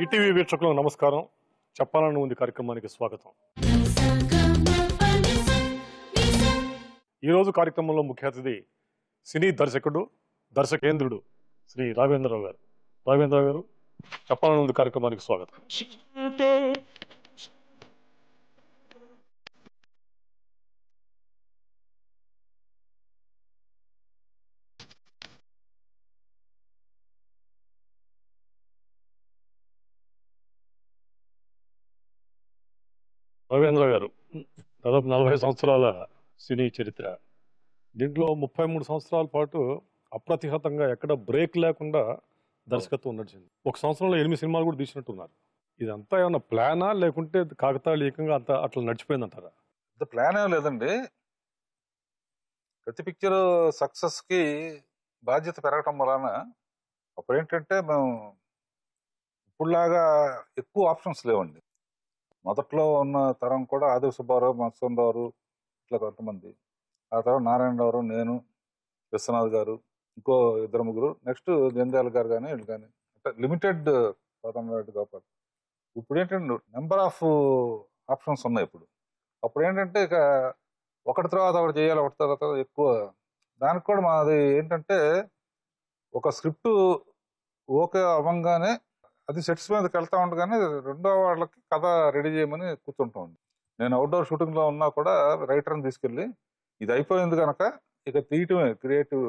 ETV వీక్షకులకు నమస్కారం. చెప్పాలని ఉంది కార్యక్రమానికి స్వాగతం. ఈరోజు కార్యక్రమంలో ముఖ్య అతిథి సినీ దర్శకుడు, దర్శకేంద్రుడు శ్రీ రాఘవేంద్రరావు గారు. రాఘవేంద్రరావు గారు, చెప్పాలని ఉంది కార్యక్రమానికి స్వాగతం. రాఘవేంద్రరావు గారు, దాదాపు 40 సంవత్సరాల సినీ చరిత్ర. దీంట్లో 33 సంవత్సరాల పాటు అప్రతిహతంగా ఎక్కడ బ్రేక్ లేకుండా దర్శకత్వం నడిచింది. ఒక సంవత్సరంలో 8 సినిమాలు కూడా తీసినట్టున్నారు. ఇదంతా ఏమన్నా ప్లానా లేకుంటే కాకతాళీయంగా అంతా అట్లా నడిచిపోయిందంటారా? ప్లాన్ ఏం లేదండి. ప్రతి పిక్చర్ సక్సెస్ కి బాధ్యత పెరగటం వలన అప్పుడు ఏంటంటే మేము ఇప్పుడులాగా ఎక్కువ ఆప్షన్స్ లేవండి. మొదట్లో ఉన్న తరం కూడా ఆదివ సుబ్బారావు, మత్స్యంరావు ఇట్లా కొంతమంది, ఆ తర్వాత నారాయణరావు, నేను, విశ్వనాథ్ గారు, ఇంకో 2-3, నెక్స్ట్ జంధ్యాల గారు కానీ వీళ్ళు కానీ, అంటే లిమిటెడ్ పదనాడు గోపాల్. ఇప్పుడు ఏంటంటే నెంబర్ ఆఫ్ ఆప్షన్స్ ఉన్నాయి. అప్పుడు ఏంటంటే ఇక ఒకటి తర్వాత ఒకటి చేయాలి, ఒకటి తర్వాత ఎక్కువ. దానికి కూడా మాది ఏంటంటే ఒక స్క్రిప్ట్ ఓకే అవ్వంగానే అది సెట్స్ మీదకి వెళ్తా ఉండగానే రెండో వాళ్ళకి కథ రెడీ చేయమని కూర్చుంటాం. నేను అవుట్డోర్ షూటింగ్ లో ఉన్నా కూడా రైటర్ని తీసుకెళ్ళి ఇది అయిపోయింది కనుక ఇక తీయటమే క్రియేటివ్.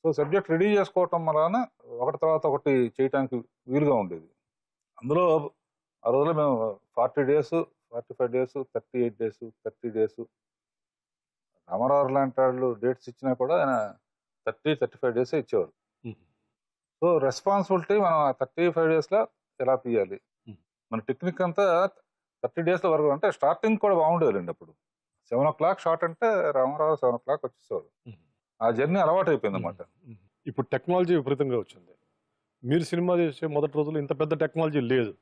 సో సబ్జెక్ట్ రెడీ చేసుకోవటం వలన ఒకటి తర్వాత ఒకటి చేయటానికి వీలుగా ఉండేది. అందులో ఆ రోజులో మేము 40 days, 45 days, 38 days, 30 days, Ramarao లాంటి వాళ్ళు డేట్స్ ఇచ్చినా కూడా ఆయన 30-35 days ఇచ్చేవారు. సో రెస్పాన్సిబిలిటీ మనం 35 days లో ఎలా తీయాలి, మన టెక్నిక్ అంతా 30 days వరకు. అంటే స్టార్టింగ్ కూడా బాగుండేదండి. అప్పుడు 7 o'clock షార్ట్ అంటే రామారావు 7 o'clock వచ్చేసేవారు. ఆ జర్నీ అలవాటు అయిపోయింది అన్నమాట. ఇప్పుడు టెక్నాలజీ విపరీతంగా వచ్చింది. మీరు సినిమా చేసే మొదటి రోజులు ఇంత పెద్ద టెక్నాలజీ లేదు.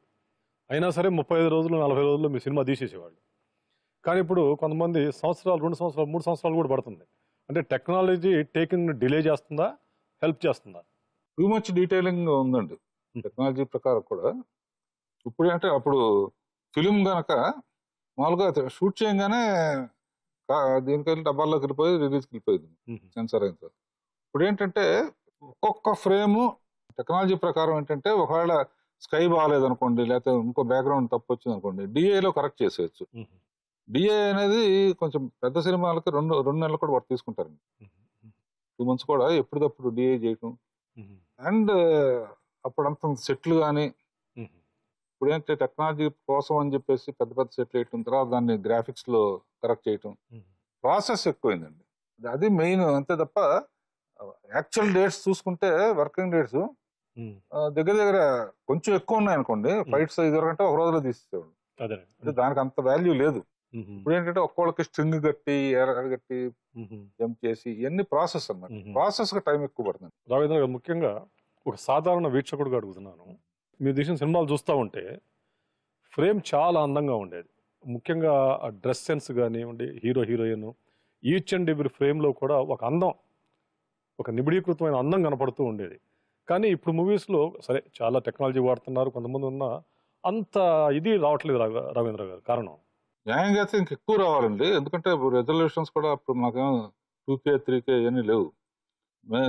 అయినా సరే 35 రోజులు 40 రోజుల్లో మీ సినిమా తీసేసేవాళ్ళు. కానీ ఇప్పుడు కొంతమంది సంవత్సరాలు, 2 సంవత్సరాలు, 3 సంవత్సరాలు కూడా పడుతుంది. అంటే టెక్నాలజీ టేకింగ్ డిలే చేస్తుందా, హెల్ప్ చేస్తుందా? టూ మచ్ డీటెయిలింగ్ ఉందండి టెక్నాలజీ ప్రకారం కూడా. ఇప్పుడు అంటే అప్పుడు ఫిలిం గనక మామూలుగా షూట్ చేయగానే దీనికి వెళ్ళి డబ్బాల్లోకి వెళ్ళిపోయి రిలీజ్కి వెళ్ళిపోయింది సెన్సార్ అయిన తర్వాత. ఇప్పుడు ఏంటంటే ఒక్కొక్క ఫ్రేమ్ టెక్నాలజీ ప్రకారం ఏంటంటే ఒకవేళ స్కై బాగాలేదనుకోండి, లేకపోతే ఇంకో బ్యాక్గ్రౌండ్ తప్పు వచ్చింది అనుకోండి, డిఏలో కరెక్ట్ చేసేయచ్చు. డిఏ అనేది కొంచెం పెద్ద సినిమాలకి 2 నెలలు కూడా వాడు తీసుకుంటారండి. 2 months కూడా ఎప్పటికప్పుడు డిఏ చేయటం. అండ్ అప్పుడంతా సెట్లు కానీ ఇప్పుడు ఏంటంటే టెక్నాలజీ కోసం అని చెప్పేసి పెద్ద పెద్ద సెట్లు వేయటం, తర్వాత దాన్ని గ్రాఫిక్స్ లో కరెక్ట్ చేయటం, ప్రాసెస్ ఎక్కువైందండి. అది మెయిన్. అంతే తప్ప యాక్చువల్ డేట్స్ చూసుకుంటే వర్కింగ్ డేట్స్ దగ్గర దగ్గర కొంచెం ఎక్కువ ఉన్నాయి అనుకోండి. ఫైట్స్ ఇదివరకంటే ఒక రోజులో తీసేవాడు. దానికి అంత వాల్యూ లేదు. ఇప్పుడు ఏంటంటే ఒక్కొక్కరికి స్ట్రింగ్ కట్టి ఎరగట్టి జంప్ చేసి ఇవన్నీ ప్రాసెస్ అన్నమాట. ప్రాసెస్ కి టైం ఎక్కువ పడుతుంది. రాఘవేంద్ర గారు, ముఖ్యంగా ఒక సాధారణ వీక్షకుడుగా అడుగుతున్నాను. మీరు తీసిన సినిమాలు చూస్తూ ఉంటే ఫ్రేమ్ చాలా అందంగా ఉండేది. ముఖ్యంగా ఆ డ్రెస్ సెన్స్ కానివ్వండి, hero heroine, each and every ఫ్రేమ్లో కూడా ఒక అందం, ఒక నిబిడీకృతమైన అందం కనపడుతూ ఉండేది. కానీ ఇప్పుడు మూవీస్లో సరే చాలా టెక్నాలజీ వాడుతున్నారు, కొంతమంది ఉన్నా అంత ఇది రావట్లేదు. రాఘవేంద్ర గారు, కారణం? న్యాయంగా అయితే ఇంకెక్కువ రావాలండి. ఎందుకంటే రెజల్యూషన్స్ కూడా అప్పుడు మాకేమో 2K 3K ఇవన్నీ లేవు.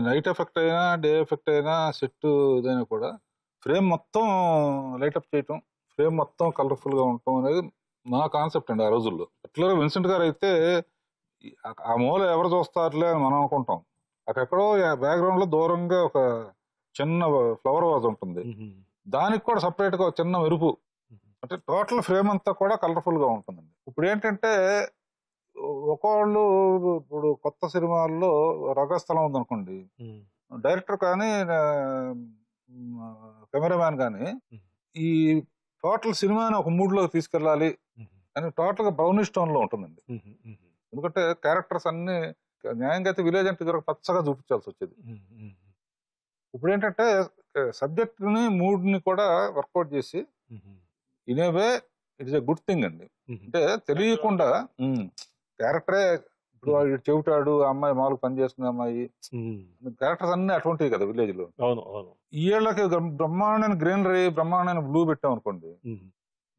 నైట్ ఎఫెక్ట్ అయినా డే ఎఫెక్ట్ అయినా సెట్ ఇదైనా కూడా ఫ్రేమ్ మొత్తం లైటప్ చేయటం, ఫ్రేమ్ మొత్తం కలర్ఫుల్ గా ఉండటం అనేది నా కాన్సెప్ట్ అండి ఆ రోజుల్లో. పర్టికులర్ విన్సెంట్ గారు అయితే ఆ మూల ఎవరు చూస్తారులే అని మనం అనుకుంటాం. అక్కడెక్కడో బ్యాక్గ్రౌండ్ లో దూరంగా ఒక చిన్న ఫ్లవర్ వాజ్ ఉంటుంది, దానికి కూడా సపరేట్ గా చిన్న మెరుపు. అంటే టోటల్ ఫ్రేమ్ అంతా కూడా కలర్ఫుల్ గా ఉంటుందండి. ఇప్పుడు ఏంటంటే ఒకళ్ళు ఇప్పుడు కొత్త సినిమాల్లో రంగస్థలం ఉందనుకోండి, డైరెక్టర్ కానీ కెమెరామ్యాన్ కానీ ఈ టోటల్ సినిమాని ఒక మూడ్ లోకి తీసుకెళ్ళాలి అని టోటల్ గా బ్రౌనిష్ టోన్ లో ఉంటుందండి. ఎందుకంటే క్యారెక్టర్స్ అన్ని న్యాయంగా అయితే విలేజ్ అంటే పచ్చగా చూపించాల్సి వచ్చేది. ఇప్పుడు ఏంటంటే సబ్జెక్ట్ ని మూడ్ ని కూడా వర్కౌట్ చేసి in a way it is a good thing అండి. అంటే తెలియకుండా క్యారెక్టరే ఇప్పుడు వాడు చెవిటాడు, ఆ అమ్మాయి మామూలుగా పని చేసుకునే అమ్మాయి, క్యారెక్టర్స్ అన్ని అటువంటివి కదా విలేజ్ లో. అవును అవును. ఈ ఏళ్ళకి బ్రహ్మాండమైన గ్రీనరీ, బ్రహ్మాండమైన బ్లూ పెట్టాం అనుకోండి,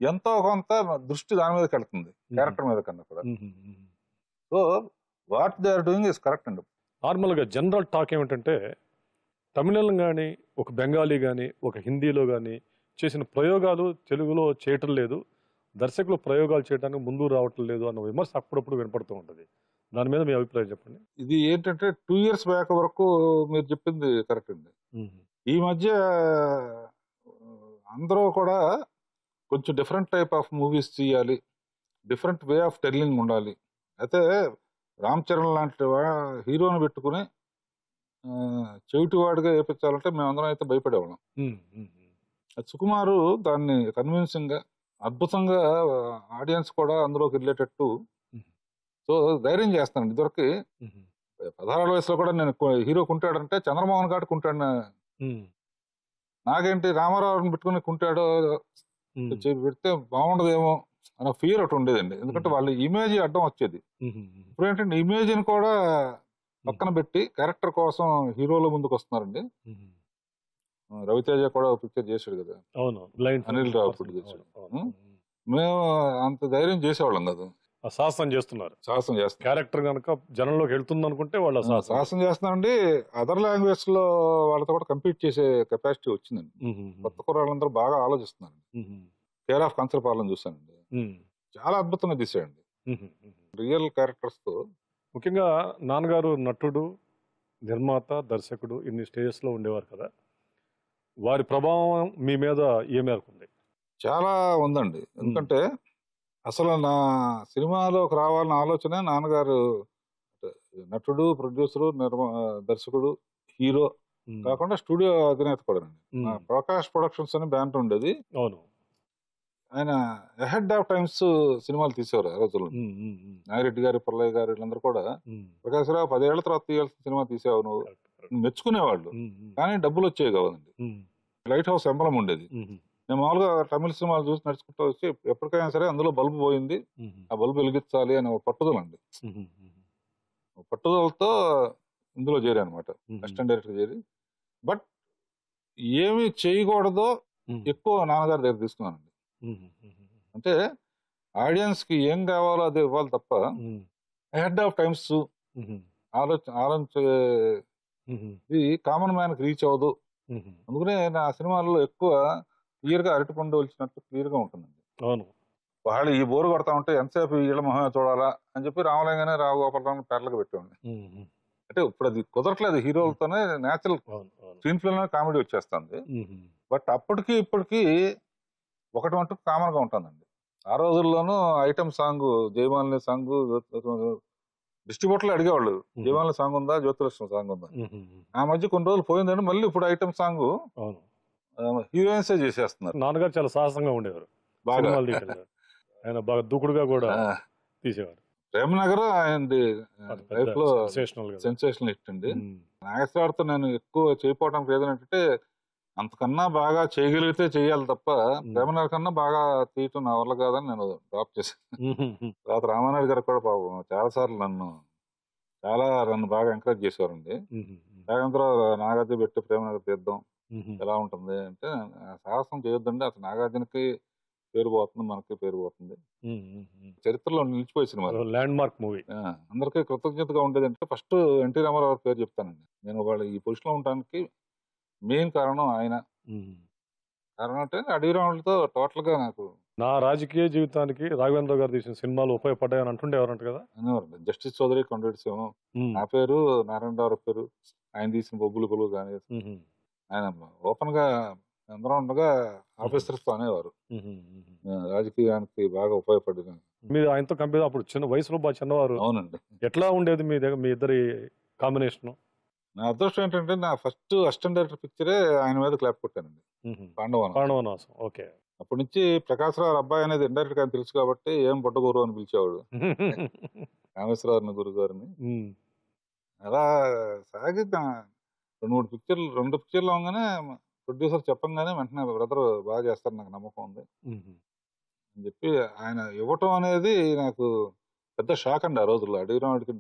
ఎంతో కొంత దృష్టి దాని మీదకి వెళ్తుంది, క్యారెక్టర్ మీద కన్నా కూడా. So what they are doing is correct అండి. నార్మల్గా జనరల్ టాక్ ఏమిటంటే తమిళం కానీ, ఒక బెంగాలీ కానీ, ఒక హిందీలో కానీ చేసిన ప్రయోగాలు తెలుగులో చేయటం లేదు, దర్శకులు ప్రయోగాలు చేయడానికి ముందు రావటం లేదు అన్న విమర్శ అప్పుడప్పుడు వినపడుతూ ఉంటుంది. దాని మీద మీ అభిప్రాయం చెప్పండి. ఇది ఏంటంటే 2 years బ్యాక్ వరకు మీరు చెప్పింది కరెక్ట్ అండి. ఈ మధ్య అందరూ కూడా కొంచెం డిఫరెంట్ టైప్ ఆఫ్ మూవీస్ చేయాలి, డిఫరెంట్ వే ఆఫ్ టెల్లింగ్ ఉండాలి. అయితే రామ్ చరణ్ లాంటి హీరోని పెట్టుకుని చెవిటివాడిగా వేయించాలంటే మేమందరం అయితే భయపడేవాళ్ళం. సుకుమారు దాన్ని కన్విన్సింగ్ గా, అద్భుతంగా ఆడియన్స్ కూడా అందులోకి వెళ్ళేటట్టు సో ధైర్యం చేస్తానండి. ఇదివరకు 16 వయసులో కూడా నేను హీరో కుంటాడంటే చంద్రమోహన్ గారు కుంటాడు, నాకేంటి రామారావుని పెట్టుకుని కుంటాడో పెడితే బాగుండదేమో అన్న ఫీర్ ఒకటి ఉండేదండి. ఎందుకంటే వాళ్ళ ఇమేజ్ అడ్డం వచ్చేది. ఇప్పుడు ఏంటంటే ఇమేజ్ ని కూడా పక్కన పెట్టి క్యారెక్టర్ కోసం హీరోల ముందుకు వస్తున్నారండి. రవితేజ కూడా పిక్చర్ చేశాడు కదా, అనిల్ రావుపూడి చేశాడు. మేము అంత ధైర్యం చేసేవాళ్ళం కదా, సాహసం చేస్తున్నారు. క్యారెక్టర్ కనుక జనంలోకి వెళ్తుంది అనుకుంటే వాళ్ళు సాహసం చేస్తున్నారండి. అదర్ లాంగ్వేజ్ లో వాళ్ళతో కూడా కంపీట్ చేసే కెపాసిటీ వచ్చిందండి. కొత్త కుర్రాళ్ళందరూ బాగా ఆలోచిస్తున్నారు. కేర్ ఆఫ్ కంచరపాలెం చూసానండి, చాలా అద్భుతంగా తీసాడండి రియల్ క్యారెక్టర్స్ తో. ముఖ్యంగా నాన్నగారు నటుడు, నిర్మాత, దర్శకుడు ఇన్ని స్టేజెస్ లో ఉండేవారు కదా, వారి ప్రభావం మీ మీద ఏ మేరకు ఉంది? చాలా ఉందండి. ఎందుకంటే అసలు నా సినిమాలోకి రావాలన్న ఆలోచన నాన్నగారు నటుడు, ప్రొడ్యూసరు, దర్శకుడు, హీరో కాకుండా స్టూడియో అధినేత కూడా అండి. ప్రకాష్ ప్రొడక్షన్స్ అని బ్యానర్ ఉండేది. అవును, ఆయన అహెడ్ ఆఫ్ టైమ్స్ సినిమాలు తీసేవారు ఆ రోజుల్లో. నాగిరెడ్డి గారు, పుల్లయ్య గారు వీళ్ళందరూ కూడా ప్రకాష్ రావు 10 ఏళ్ల తర్వాత తీయాల్సిన సినిమా తీసేవారు నువ్వు మెచ్చుకునేవాళ్ళు, కానీ డబ్బులు వచ్చేవి కాదండి. లైట్ హౌస్ ఎంబలం ఉండేది. నేను మామూలుగా తమిళ సినిమాలు చూసి నడుచుకుంటూ వచ్చి ఎప్పటికైనా సరే అందులో బల్బు పోయింది, ఆ బల్బు వెలిగించాలి అనే పట్టుదల అండి. పట్టుదలతో ఇందులో చేరా అనమాట, అసిస్టెంట్ డైరెక్టర్ చేరి. బట్ ఏమి చేయకూడదో ఎక్కువ నాన్నగారి దగ్గర తీసుకున్నానండి. అంటే ఆడియన్స్ కి ఏం కావాలో అదే ఇవ్వాలి తప్ప హెడ్ ఆఫ్ టైమ్స్ ఆలోచించే కామన్ మ్యాన్ కి రీచ్ అవ్వదు. అందుకనే నా సినిమాల్లో ఎక్కువ క్లియర్ గా అరటిపండు వచ్చినట్టు క్లియర్ గా ఉంటుందండి. అవును, వాళ్ళు ఈ బోరు కొడతా ఉంటే ఎంతసేపు వీళ్ళ మొహమే చూడాలా అని చెప్పి రామలింగానే రావు గోపాలరావు పేర్లకు పెట్టండి. అంటే ఇప్పుడు అది కుదరట్లేదు, హీరోలతోనే నేచురల్ స్క్రీన్ ప్లే కామెడీ వచ్చేస్తుంది. బట్ అప్పటికి ఇప్పటికి ఒకటి మటుకు కామన్ గా ఉంటుందండి. ఆ రోజుల్లోనూ ఐటమ్ సాంగ్, జయమాలిని సాంగ్ డిస్ట్రిబ్యూటర్లు అడిగేవాళ్ళు, జయమాలిని సాంగ్ ఉందా, జ్యోతిలక్ష్మి సాంగ్ ఉందా. ఆ మధ్య కొన్ని రోజులు పోయిందండి, మళ్ళీ ఇప్పుడు ఐటమ్ సాంగ్ హీరోయిన్సే చేసేస్తున్నారు. నాన్నగారు చాలా సాహసంగా ఉండేవారు, బాగా ఆయన బాగా దూకుడుగా కూడా తీసేవారు. ప్రేమనగర్ ఆయన లైఫ్ లో సెన్సేషనల్ హిట్ అండి. నాగేశ్వరరావుతో నేను ఎక్కువ చేయకపోవడానికి రీజన్ ఏంటంటే అంతకన్నా బాగా చేయగలిగితే చేయాలి తప్ప ప్రేమనగర్ కన్నా బాగా తీయటం నా వల్ల కాదని నేను డ్రాప్ చేశాను. తర్వాత రామానాయుడు గారు కూడా పాపం చాలా సార్లు నన్ను బాగా ఎంకరేజ్ చేసేవారండి. నాగేంద్రరావు నాగార్జున పెట్టి ప్రేమనగర్ తీద్దాం ఎలా ఉంటుంది అంటే, సాహసం చేయొద్దండి, అసలు నాగార్జునకి పేరు పోతుంది, మనకి పేరు పోతుంది, చరిత్రలో నిలిచిపోయే సినిమా, ల్యాండ్ మార్క్ మూవీ. అందరికీ కృతజ్ఞతగా ఉండేది అంటే ఫస్ట్ ఎన్టీ రామారావు పేరు చెప్తానండి. నేను వాళ్ళ ఈ పొజిషన్ లో ఉండడానికి మెయిన్ కారణం ఆయన. కారణం అంటే అడవి రాములతో టోటల్ గా నాకు నా రాజకీయ జీవితానికి రాఘవేంద్ర గారు తీసిన సినిమాలు ఉపయోగపడ్డాయని అంటుండేవారంట కదా. జస్టిస్ చౌదరి, కొండేటిసేమో, నా పేరు నారాయణరావు పేరు, ఆయన తీసిన బొబ్బులు కొలువు కానీ ఆయన ఓపెన్ గా అందరం ఉండగా ఆఫీసర్స్ తో అనేవారు రాజకీయానికి బాగా ఉపయోగపడింది. మీరు ఆయనతో కంపేర్ అప్పుడు చిన్న వయసులో బాగా చిన్నవారు. అవునండి. ఎట్లా ఉండేది మీ దగ్గర మీ ఇద్దరి కాంబినేషన్? నా అదృష్టం ఏంటంటే నా ఫస్ట్ అసిస్టెంట్ డైరెక్టర్ పిక్చరే ఆయన మీద క్లాప్ కొట్టానండి, పాండవనాశం. ఓకే. అప్పటి నుంచి ప్రకాశ్ రావు అబ్బాయి అనేది ఇండైరెక్ట్ గా తెలుసు కాబట్టి ఏం బుట్టగురు అని పిలిచేవాడు కామేశ్వరరావు గురు గారిని. అలా సాగి 2 పిక్చర్లు అవగానే ప్రొడ్యూసర్ చెప్పంగానే వెంటనే బ్రదర్ బాగా చేస్తారు, నాకు నమ్మకం ఉంది అని చెప్పి ఆయన ఇవ్వటం అనేది నాకు పెద్ద షాక్ అండి ఆ రోజుల్లో. అడిగినవాడికి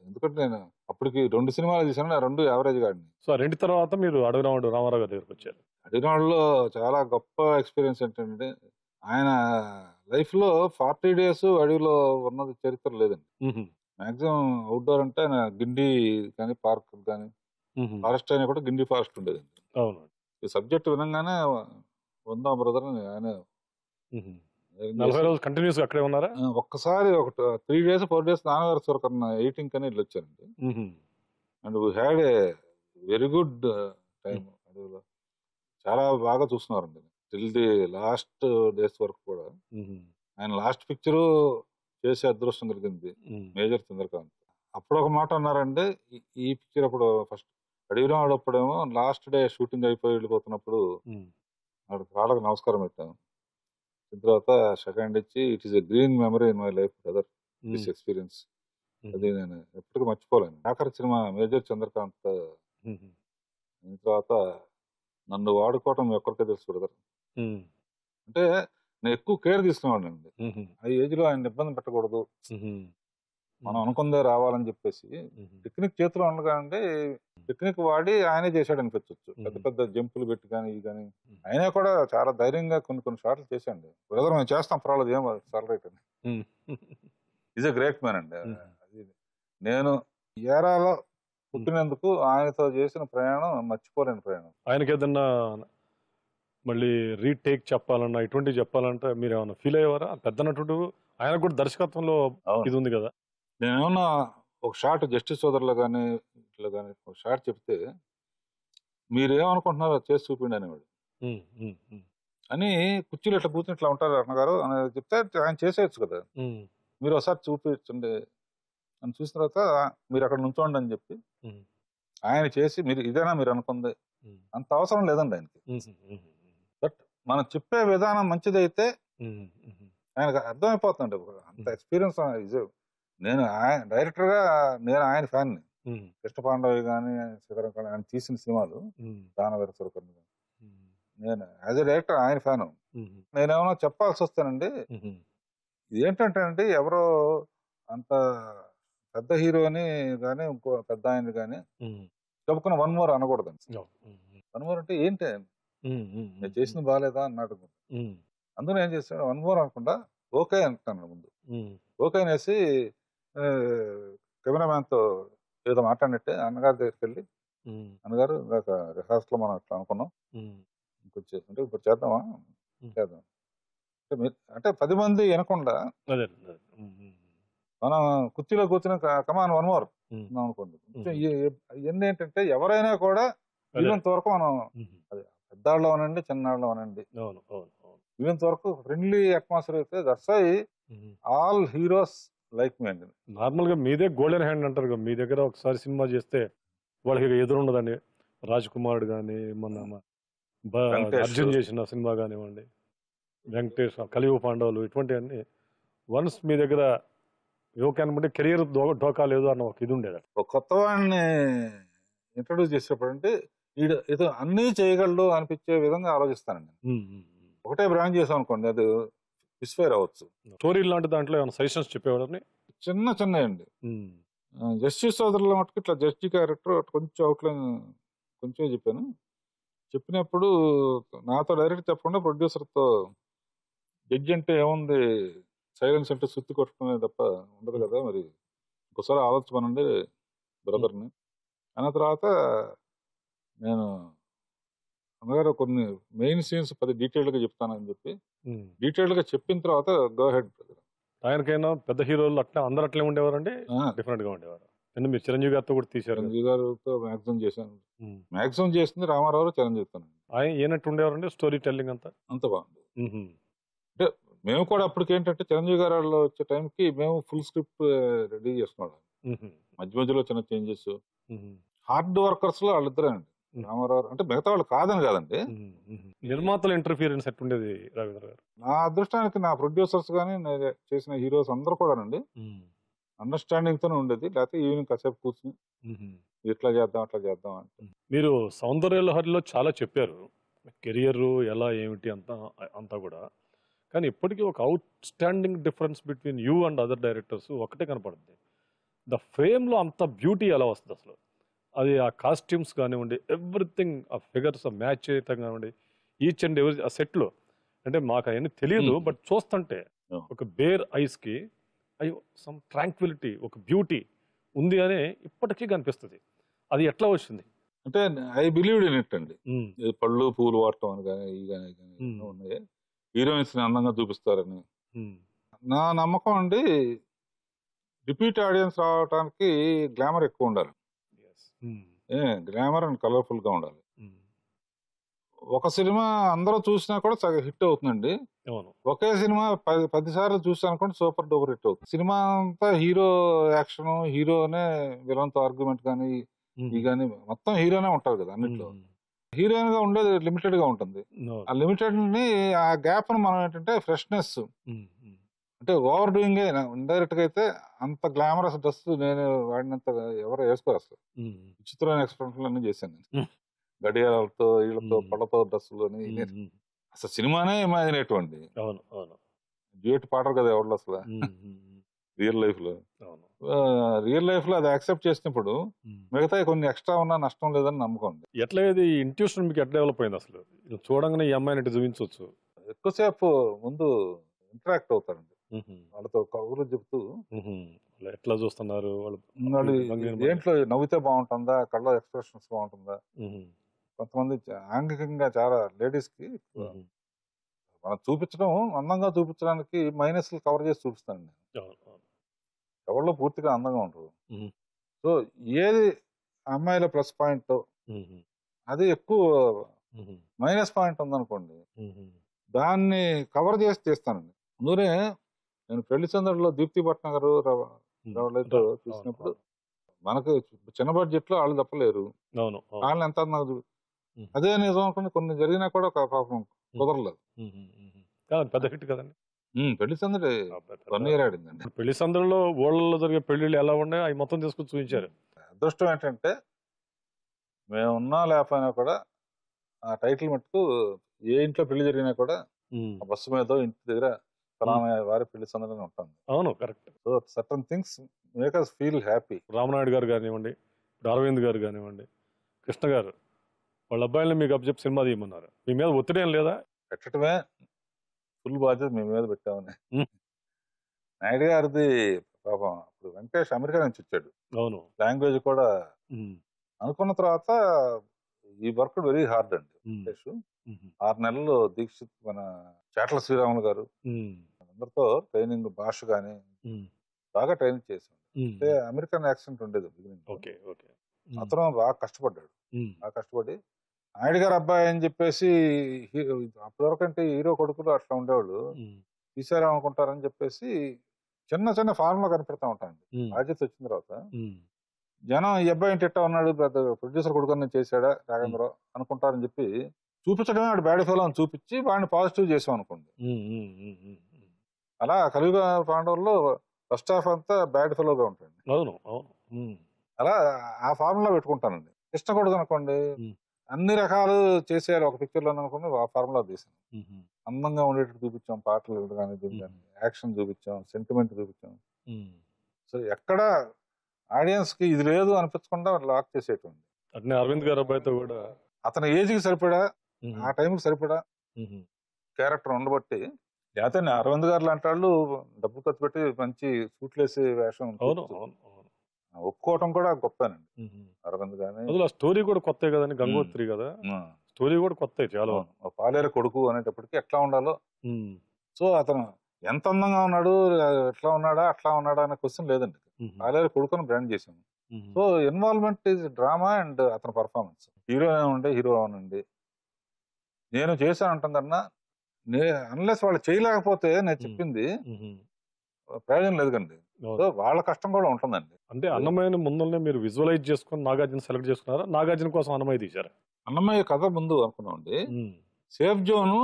ఎందుకంటే నేను అప్పటికి 2 సినిమాలు తీశాను. ఆ 2 యావరేజ్ గాడిని. సో ఆ రెండి తర్వాత మీరు అడవిరాముడు రామారావు గారి దగ్గరికి వచ్చారు. అడిగినవాడిలో చాలా గొప్ప ఎక్స్పీరియన్స్ ఏంటంటే ఆయన లైఫ్‌లో 40 డేస్ అడవిలో ఉన్నది చరిత్ర లేదండి. మాక్సిమం అవుట్‌డోర్ అంటే ఆయన గిండి కానీ, పార్క్ కానీ, ఫారెస్ట్ అయినా కూడా గిండి ఫారెస్ట్ ఉండేదండి. అవును. ఈ సబ్జెక్ట్ వినంగానే "ఉందాం బ్రదర్" అని ఆయన 40 రోజులు కంటిన్యూస్ అక్కడే ఉన్నారా? ఒక్కసారి ఒక 3 డేస్ 4 డేస్ నాన్నగారు సొరకన్న ఎయిటింగ్ అని వెళ్ళొచ్చారండి. And we had a very good time అడవిలో. చాలా బాగా చూస్తున్నారండి టిల్ ది లాస్ట్ డేస్ వరకు కూడా. ఆయన లాస్ట్ పిక్చరు చేసే అదృష్టం కలిగింది మేజర్ చంద్రకాంత్. అప్పుడు ఒక మాట అన్నారంటే ఈ పిక్చర్ అప్పుడు ఫస్ట్ అడవిలో ఆడప్పుడేమో లాస్ట్ డే షూటింగ్ అయిపోయి వెళ్ళిపోతున్నప్పుడు ఆవిడ కాళ్ళకి నమస్కారం పెట్టాను. తర్వాత సెకండ్ ఇచ్చి it is a green memory in my life brother this experience. అది నేను ఎప్పటికీ మర్చిపోలేను. ఆఖరి సినిమా మేజర్ చంద్రకాంత్ అయిన తర్వాత నన్ను వాడుకోవటం మీ ఒక్కరికే తెలుసు బ్రదర్. అంటే నేను ఎక్కువ కేర్ తీసుకునేవాడిని అండి. ఆ ఏజ్ లో ఆయన ఇబ్బంది పెట్టకూడదు, మనం అనుకుందే రావాలని చెప్పేసి టెక్నిక్ చేతిలో ఉండగానే టెక్నిక్ వాడి ఆయనే చేశాడు అనిపించవచ్చు. పెద్ద పెద్ద జంపులు పెట్టి కానీ ఇవి కానీ ఆయనే కూడా చాలా ధైర్యంగా కొన్ని షాట్లు చేశాండి. బ్రదర్ మేము చేస్తాం పర్వాలేదు ఏమో సలరైట్ అని. ఈజ్ ఎ గ్రేట్ మ్యాన్ అండి. అది నేను ఏరాలో పుట్టినందుకు ఆయనతో చేసిన ప్రయాణం మర్చిపోలేని ప్రయాణం. ఆయనకి ఏదన్నా మళ్ళీ రీటేక్ చెప్పాలన్నా ఇటువంటివి చెప్పాలంటే మీరు ఏమన్నా ఫీల్ అయ్యేవారా? పెద్ద నటుడు ఆయన కూడా దర్శకత్వంలో ఇది ఉంది కదా. నేనేమన్నా ఒక షాట్ జస్టిస్ సోదరులో కానీ ఇట్లా కానీ ఒక షాట్ చెప్తే మీరేమనుకుంటున్నారో చేసి చూపిండి అనేవాడు. అని కుర్చీలు ఇట్లా కూర్చుని ఇట్లా ఉంటారు అన్నగారు అని చెప్తే ఆయన చేసేయచ్చు కదా, మీరు ఒకసారి చూపించండి అని చూసిన తర్వాత మీరు అక్కడ నుంచోండి అని చెప్పి ఆయన చేసి మీరు ఇదేనా మీరు అనుకుంది అంత అవసరం లేదండి ఆయనకి. బట్ మనం చెప్పే విధానం మంచిదైతే ఆయనకు అర్థమైపోతుంది. అంత ఎక్స్పీరియన్స్. నేను ఆయన డైరెక్టర్ గా నేను ఆయన ఫ్యాన్ ని. కృష్ణ పాండవి కానీ శిఖరం కానీ ఆయన తీసిన సినిమాలు దానవీర సురకర్ణ నేను యాజ్ ఎ డైరెక్టర్ ఆయన ఫ్యాన్. నేనేమన్నా చెప్పాల్సి వస్తానండి ఏంటంటే అండి ఎవరో అంత పెద్ద హీరోని కానీ ఇంకో పెద్ద ఆయన కానీ చెప్పుకున్న 1 more అనకూడదండి. 1 more అంటే ఏంటి నేను చేసింది బాగాలేదా అన్నాడు. అందులో ఏం చేస్తాడు 1 more అనకుండా ఓకే అంటాను ముందు. ఓకే అనేసి కెమెరామ్యాన్ తో ఏదో మాట్లాడినట్టే అన్నగారి దగ్గరికి వెళ్ళి అన్నగారు ఇందాక రిహార్సల్ మనం అట్లా అనుకున్నాం ఇంకొచ్చేసి అంటే ఇప్పుడు చేద్దామా చేద్దాం అంటే 10 మంది వినకుండా మనం కుర్చీలో కూర్చుని కమాన్ 1 more అనుకోండి. ఇవన్నీ ఏంటంటే ఎవరైనా కూడా వీలంత వరకు మనం పెద్దాళ్ళు అనండి చిన్నాళ్ళు అనండి వీలంత వరకు ఫ్రెండ్లీ అట్మాస్ఫియర్ అయితే that's why all heroes like me అండి. నార్మల్ గా మీదే గోల్డెన్ హ్యాండ్ అంటారు. మీ దగ్గర ఒకసారి సినిమా చేస్తే వాళ్ళకి ఎదురుండదండి. రాజ్ కుమారుడు కానీ మన అర్జున్ చేసిన సినిమా కానివ్వండి, వెంకటేష్, కలియుగ పాండవులు ఇటువంటివన్నీ వన్స్ మీ దగ్గర యువకాన్ని కెరియర్ ఢోకా లేదు అన్న ఒక ఇది ఉండేది. ఒక కొత్త వాడిని ఇంట్రడ్యూస్ చేసేటప్పుడు అంటే ఇది అన్నీ చేయగలడు అనిపించే విధంగా ఆలోచిస్తానండి. ఒకటే బ్రాండ్ చేసాం అనుకోండి అది మిస్ఫైర్ అవ్వచ్చు. స్టోరీ లాంటి దాంట్లో ఏమైనా సజెషన్స్ చెప్పేవాళ్ళని చిన్న అండి. జస్టిస్ సోదరుల మటుకు ఇట్లా జడ్జి క్యారెక్టర్ కొంచెం అవుట్లైన్ కొంచెం చెప్పాను. చెప్పినప్పుడు నాతో డైరెక్ట్ చెప్పకుండా ప్రొడ్యూసర్తో జడ్జి అంటే ఏముంది సైలెన్స్ అంటే సుత్తి కొట్టుకునే తప్ప ఉండదు కదా, మరి ఒకసారి ఆలోచించమనండి బ్రదర్ని అన్న తర్వాత నేను అన్నగారు కొన్ని మెయిన్ సీన్స్ 10 డీటెయిల్గా చెప్తానని చెప్పి డీటెయిల్గా చెప్పిన తర్వాత గో హెడ్. ఆయనకైనా పెద్ద హీరోలు అట్లా అందరు అట్లే ఉండేవారండి, డిఫరెంట్ గా ఉండేవారు. మీరు చిరంజీవి గారితో కూడా తీశారు. చిరంజీవి గారితో మ్యాక్సిమం చేశాను. మ్యాక్సిమం చేసింది రామారావు చిరంజీవితో. ఆయన ఏనట్టు ఉండేవారండి స్టోరీ టెల్లింగ్ అంత బాగుంది. అంటే మేము కూడా అప్పటికి ఏంటంటే చిరంజీవి గారిలో వచ్చే టైంకి మేము ఫుల్ స్క్రిప్ట్ రెడీ చేసుకున్నాం. మధ్యలో చిన్న చేంజెస్. హార్డ్ వర్కర్స్ లో వాళ్ళిద్దరే అండి. రామారావు అంటే మిగతా వాళ్ళు కాదని కాదండి, నిర్మాతల ఇంటర్ఫియరెన్స్ ఎట్టుండేది రవీంద్ర గారు? నా అదృష్టానికి నా ప్రొడ్యూసర్స్ కానీ నేను చేసిన హీరోస్ అందరూ కూడానండి అండర్స్టాండింగ్ తోనే ఉండేది. లేకపోతే ఈవినింగ్ కాసేపు కూర్చుని ఇట్లా చేద్దాం అట్లా చేద్దాం అంటే. మీరు సౌందర్య లహరిలో చాలా చెప్పారు కెరియర్ ఎలా ఏమిటి అంతా కూడా, కానీ ఇప్పటికీ ఒక out standing difference between you and other directors ఒకటే కనపడుతుంది. ద ఫ్రేమ్లో అంత బ్యూటీ ఎలా వస్తుంది అసలు, అది ఆ కాస్ట్యూమ్స్ కానివ్వండి, ఎవ్రీథింగ్, ఆ ఫిగర్స్ ఆ మ్యాచ్ చేయటం కానివ్వండి, ఈచ్ అండ్ ఎవరి ఆ సెట్లో. అంటే మాకు అవన్నీ తెలియదు, బట్ చూస్తుంటే ఒక బేర్ ఐస్కి అయ్యో సమ్ ట్రాంక్విలిటీ, ఒక బ్యూటీ ఉంది అని ఇప్పటికీ కనిపిస్తుంది. అది ఎట్లా వచ్చింది? అంటే ఐ బిలీవ్ ఇన్ ఇట్ అండి. ఉమ్, ఈ పళ్ళు పూలు వాడటం అని కానీ ఇవి కానీ ఉమ్, ఉన్నాయి. హీరోయిన్స్ ని అందంగా చూపిస్తారని ఉమ్, నా నమ్మకం అండి. రిపీట్ ఆడియన్స్ రావడానికి గ్లామర్ ఎక్కువ ఉండాలి. yes, um, glamour and colourful గా ఉండాలి. ఉమ్, ఒక సినిమా అందరూ చూసినా కూడా సగం హిట్ అవుతుందండి. అవును, ఒకే సినిమా 10 సార్లు చూసాను అనుకోండి, సూపర్ డూపర్ హిట్ అవుతుంది. సినిమా అంతా హీరో యాక్షన్, హీరోనే విలన్ తో ఆర్గ్యుమెంట్ కానీ ఉమ్, ఈ కానీ మొత్తం హీరోనే ఉంటారు కదా అన్నిట్లో. ఉమ్, హీరోయిన్ గా ఉండేది లిమిటెడ్ గా ఉంటుంది. no, ఆ లిమిటెడ్ ని, ఆ గ్యాప్ ని మనం ఏంటంటే ఫ్రెష్నెస్, ఉమ్, ఉమ్, అంటే ఓవర్ డూయింగ్ ఇండైరెక్ట్ గా అయితే అంత గ్లామరస్ డ్రెస్ నేను వాడినంత ఎవరు వేసుకోరు అసలు. ఉమ్, విచిత్రమైన ఎక్స్పెరిమెంట్లు అన్ని చేశాను నేను. ఉమ్, గడియారాలతో, వీళ్ళతో, ఉమ్, పళ్ళతో డ్రెస్సులు ఉమ్, ఉమ్, అసలు సినిమానే ఇమాజినేటివ్ అండి. అవును, అవును, డ్యూయట్ పాడరు కదా ఎవరు అసలు ఉమ్, ఉమ్, రియల్ లైఫ్ లో. అవును, రియల్ లైఫ్ లో అది యాక్సెప్ట్ చేసినప్పుడు ఉమ్. మిగతా కొన్ని ఎక్స్ట్రా ఉన్నా నష్టం లేదని నమ్మకం ఉంది. ఎట్లా ఇది ఇంట్యూషన్ మీకు ఎట్లా డెవలప్ అయింది అసలు? ఇది చూడంగానే ఈ అమ్మాయిని ఇటు చూపించవచ్చు. ఎక్కువసేపు ముందు ఇంటరాక్ట్ అవుతారండి ఉహుం, వాళ్ళతో, కబుర్లు చెప్తూ. ఉహుం. వాళ్ళు ఎట్లా చూస్తున్నారు, వాళ్ళు వాళ్ళు భంగిమ- దేంట్లో నవ్వితే బాగుంటుందా, కళ్ళ ఎక్స్ప్రెషన్స్ బాగుంటుందా. ఉహుం, కొంతమంది ఆంగికంగా చాలా లేడీస్ కి ఉహుం. మనం చూపించడం, అందంగా చూపించడానికి మైనస్లు కవర్ చేసి చూపిస్తాను నేను. అవును, అవును. ఎవరిలో పూర్తిగా అందంగా ఉంటారు. ఉహుం, సో ఏది అమ్మాయిల ప్లస్ పాయింట్ ఉహుం, అది ఎక్కువ ఉహుం, మైనస్ పాయింట్ ఉందనుకోండి, ఉహుం, దాన్ని కవర్ చేసి తీస్తానండి. అందుకే నేను పెళ్లి సందడిలో దీప్తి భట్నగర్ ఉమ్. ఎవరైతే అవును, చూసినప్పుడు అవును, మనకు చిన్న బడ్జెట్ లో వాళ్ళు తప్పలేరు. అవును, అవును. వాళ్ళని ఎంత నాకు ఉహుం, అదే నిజం అనుకోండి, కొన్ని జరిగినా కూడా ఒక పాపం కుదరలేదు. ఉహుం, ఉహుం. కాదు, పెద్ద హిట్ కదండి. పెళ్లి సందడి ఆ, పెద్ద- 1 year ఆడిందండి. ఇప్పుడు పెళ్లి సందడిలో ఊళ్ళలో జరిగే పెళ్లిళ్ళు ఎలా ఉన్నాయో అవి మొత్తం తీసుకొచ్చి చూపించారు. అదృష్టం ఏంటంటే మేము ఉన్నా లేకపోయినా కూడా ఆ టైటిల్ మట్టుకు ఏ ఇంట్లో పెళ్లి జరిగినా కూడా ఉమ్, ఆ బస్సు మీద ఇంటి దగ్గర ఫలానా వారి పెళ్లి సందడిని ఉంటుంది. అవును, correct. So certain things make us feel happy. Ramanaidu గారు కానివ్వండి, ఇప్పుడు అరవింద్ గారు కానివ్వండి, కృష్ణ గారు వాళ్ళ అబ్బాయిని మీకు అప్పచెప్పి సినిమా తీయమన్నారు. మీ మీద ఒత్తిడి ఏం లేదా? పెట్టడమే ఫుల్ బాధ్యత మీ మీద పెట్టామని. ఉమ్, నాయుడు గారిది పాపం అప్పుడు వెంకటేష్ అమెరికా నుంచి వచ్చాడు, అవును, లాంగ్వేజ్ కూడా ఉమ్, అనుకున్న తర్వాత ఈ వర్క్ వెరీ హార్డ్ అండి. ఉమ్, వెంకటేష్ ఉమ్, 6 నెలలు దీక్షిత్, మన చాట్ల శ్రీరాములు గారు ఉమ్, అందరితో ట్రైనింగ్, భాష కానీ ఉమ్, బాగా ట్రైనింగ్ చేశాడు. ఉమ్. అంటే అమెరికన్ యాక్సెంట్ ఉండేది బిగినింగ్. Okay, okay. ఉమ్, అతను బాగా కష్టపడ్డాడు. ఉమ్, బాగా కష్టపడి నాయుడు గారు అబ్బాయి అని చెప్పేసి అప్పటి వరకు అంటే హీరో కొడుకులు అట్లా ఉండేవాళ్ళు, ఉమ్, తీసారా అనుకుంటారని చెప్పేసి చిన్న చిన్న ఫార్ములా కనిపెడతా ఉంటానండి. ఉమ్, బాధ్యత వచ్చిన తర్వాత ఉమ్, జనం ఈ అబ్బాయి ఇంటి ఇట్టా ఉన్నాడు, పెద్ద ప్రొడ్యూసర్ కొడుకుని చేశాడా రాఘేంద్రరావు అనుకుంటారని చెప్పి చూపించడమే, వాడు బ్యాడ్ ఫెలో అని చూపించి వాడిని పాజిటివ్ చేసాం అనుకోండి. ఉమ్, ఉమ్, ఉమ్, ఉమ్, ఉమ్. అలా కలియుగ పాండవుల్లో ఫస్ట్ హాఫ్ అంతా బ్యాడ్ ఫెలోగా ఉంటుంది. అవును, అవును. ఉమ్, అలా ఆ ఫార్ములా పెట్టుకుంటానండి. కృష్ణ కొడుకు అనుకోండి, ఉమ్, అన్ని రకాలు చేసేయాలి ఒక పిక్చర్ లో అనుకుని ఆ ఫార్ములా తీసాను. ఉమ్, అందంగా ఉండేటట్టు చూపించాం, పాటలు కానీ దీని కానీ యాక్షన్ చూపించాం, సెంటిమెంట్ చూపించాం. ఉమ్. సో ఎక్కడ ఆడియన్స్ కి ఇది లేదు అనిపించకుండా లాక్ చేసేటువంటి, అట్నే అరవింద్ గారి అబ్బాయితో కూడా. అతని ఏజ్ కి సరిపడా, ఉమ్, ఆ టైంకి సరిపడా ఉమ్, క్యారెక్టర్ ఉండబట్టి. లేకపోతే అరవింద్ గారు లాంటి వాళ్ళు డబ్బు ఖర్చు పెట్టి మంచి సూట్లు వేసే వేషం అవును, చూపించు. అవును, అవును. ఒప్పుకోవటం కూడా గొప్పనండి. ఉమ్. అరవింద్ గాని అందులో ఆ స్టోరీ కూడా కొత్త కదండి, గంగోత్రి కదా, స్టోరీ కూడా కొత్త చాలా. పాలేరు కొడుకు అనేటప్పటికి ఎట్లా ఉండాలో. ఉమ్, సో అతను ఎంత అందంగా ఉన్నాడు, ఎట్లా ఉన్నాడా, అట్లా ఉన్నాడా అనే క్వశ్చన్ లేదండి. ఉమ్, పాలేరు కొడుకుని బ్రాండ్ చేశాము. Um, so involvement is drama and అతని పర్ఫార్మెన్స్. హీరో ఏమంటే హీరో అవనండి, నేను చేశాను అంటుందన్నా, అన్లెస్ వాళ్ళు చేయలేకపోతే నేను చెప్పింది ఉమ్. ప్రయోజనం లేదు కండి. అవును. సో వాళ్ళ కష్టం కూడా ఉంటుందండి. అంటే అన్నమయ్యని ముందరనే మీరు విజువలైజ్ చేసుకొని నాగార్జున సెలెక్ట్ చేసుకున్నారా? నాగార్జున కోసం అన్నమయ్య తీశారా? అన్నమయ్య కథ ముందు అనుకున్నామండి. ఉమ్, సేఫ్ జోను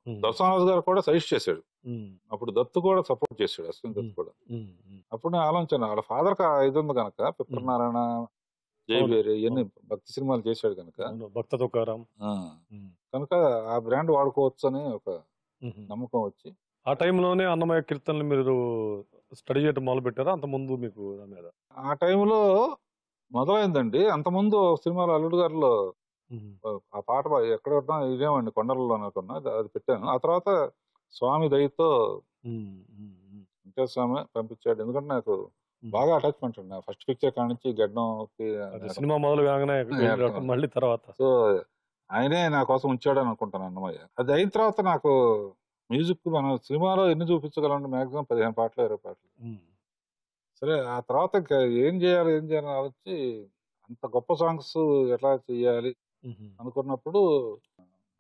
ఉమ్, దర్శనరాజు గారు కూడా సజెస్ట్ చేశాడు. ఉమ్, అప్పుడు దత్తు కూడా సపోర్ట్ చేశాడు, అశ్విన్ దత్తు కూడా. ఉమ్, ఉమ్. అప్పుడు నేను ఆలోచన, వాళ్ళ ఫాదర్ కి ఇది ఉంది కనుక, పిప్రనారాయణ, జయబేరి ఇవన్నీ భక్తి సినిమాలు చేశాడు కనుక, అవును, భక్త తుకారాం. ఆ, ఉమ్, కనుక ఆ బ్రాండ్ వాడుకోవచ్చు అని ఒక నమ్మకం వచ్చి ఆ టైంలోనే అన్నమయ్య కీర్తనలు మీరు స్టడీ చేయడం మొదలు పెట్టారా? అంత ముందు మీకు దాని మీద? ఆ టైంలో మొదలైందండి. అంతకుముందు సినిమాలో అల్లుడు గారిలో ఆ పాట ఎక్కడ ఉన్నా ఇదేమండి కొండలలో అనుకున్నా అది పెట్టాను. ఆ తర్వాత స్వామి దయతో వెంకటేశ్వర స్వామి పంపించాడు. ఎందుకంటే నాకు బాగా అటాచ్మెంట్ అండి. ఫస్ట్ పిక్చర్ కాడ నుంచి గడ్డంకి సినిమా మొదలు కాగానే మళ్ళీ తర్వాత సో ఆయనే నా కోసం ఉంచాడు అని అనుకుంటాను అన్నమయ్య. అది అయిన తర్వాత నాకు మ్యూజిక్ మనం సినిమాలో ఎన్ని చూపించగలండి? మాక్సిమం 15 పాటలు 20 పాటలు. సరే ఆ తర్వాత ఇంకా ఏం చేయాలి అని ఆలోచించి అంత గొప్ప సాంగ్స్ ఎట్లా చేయాలి అనుకున్నప్పుడు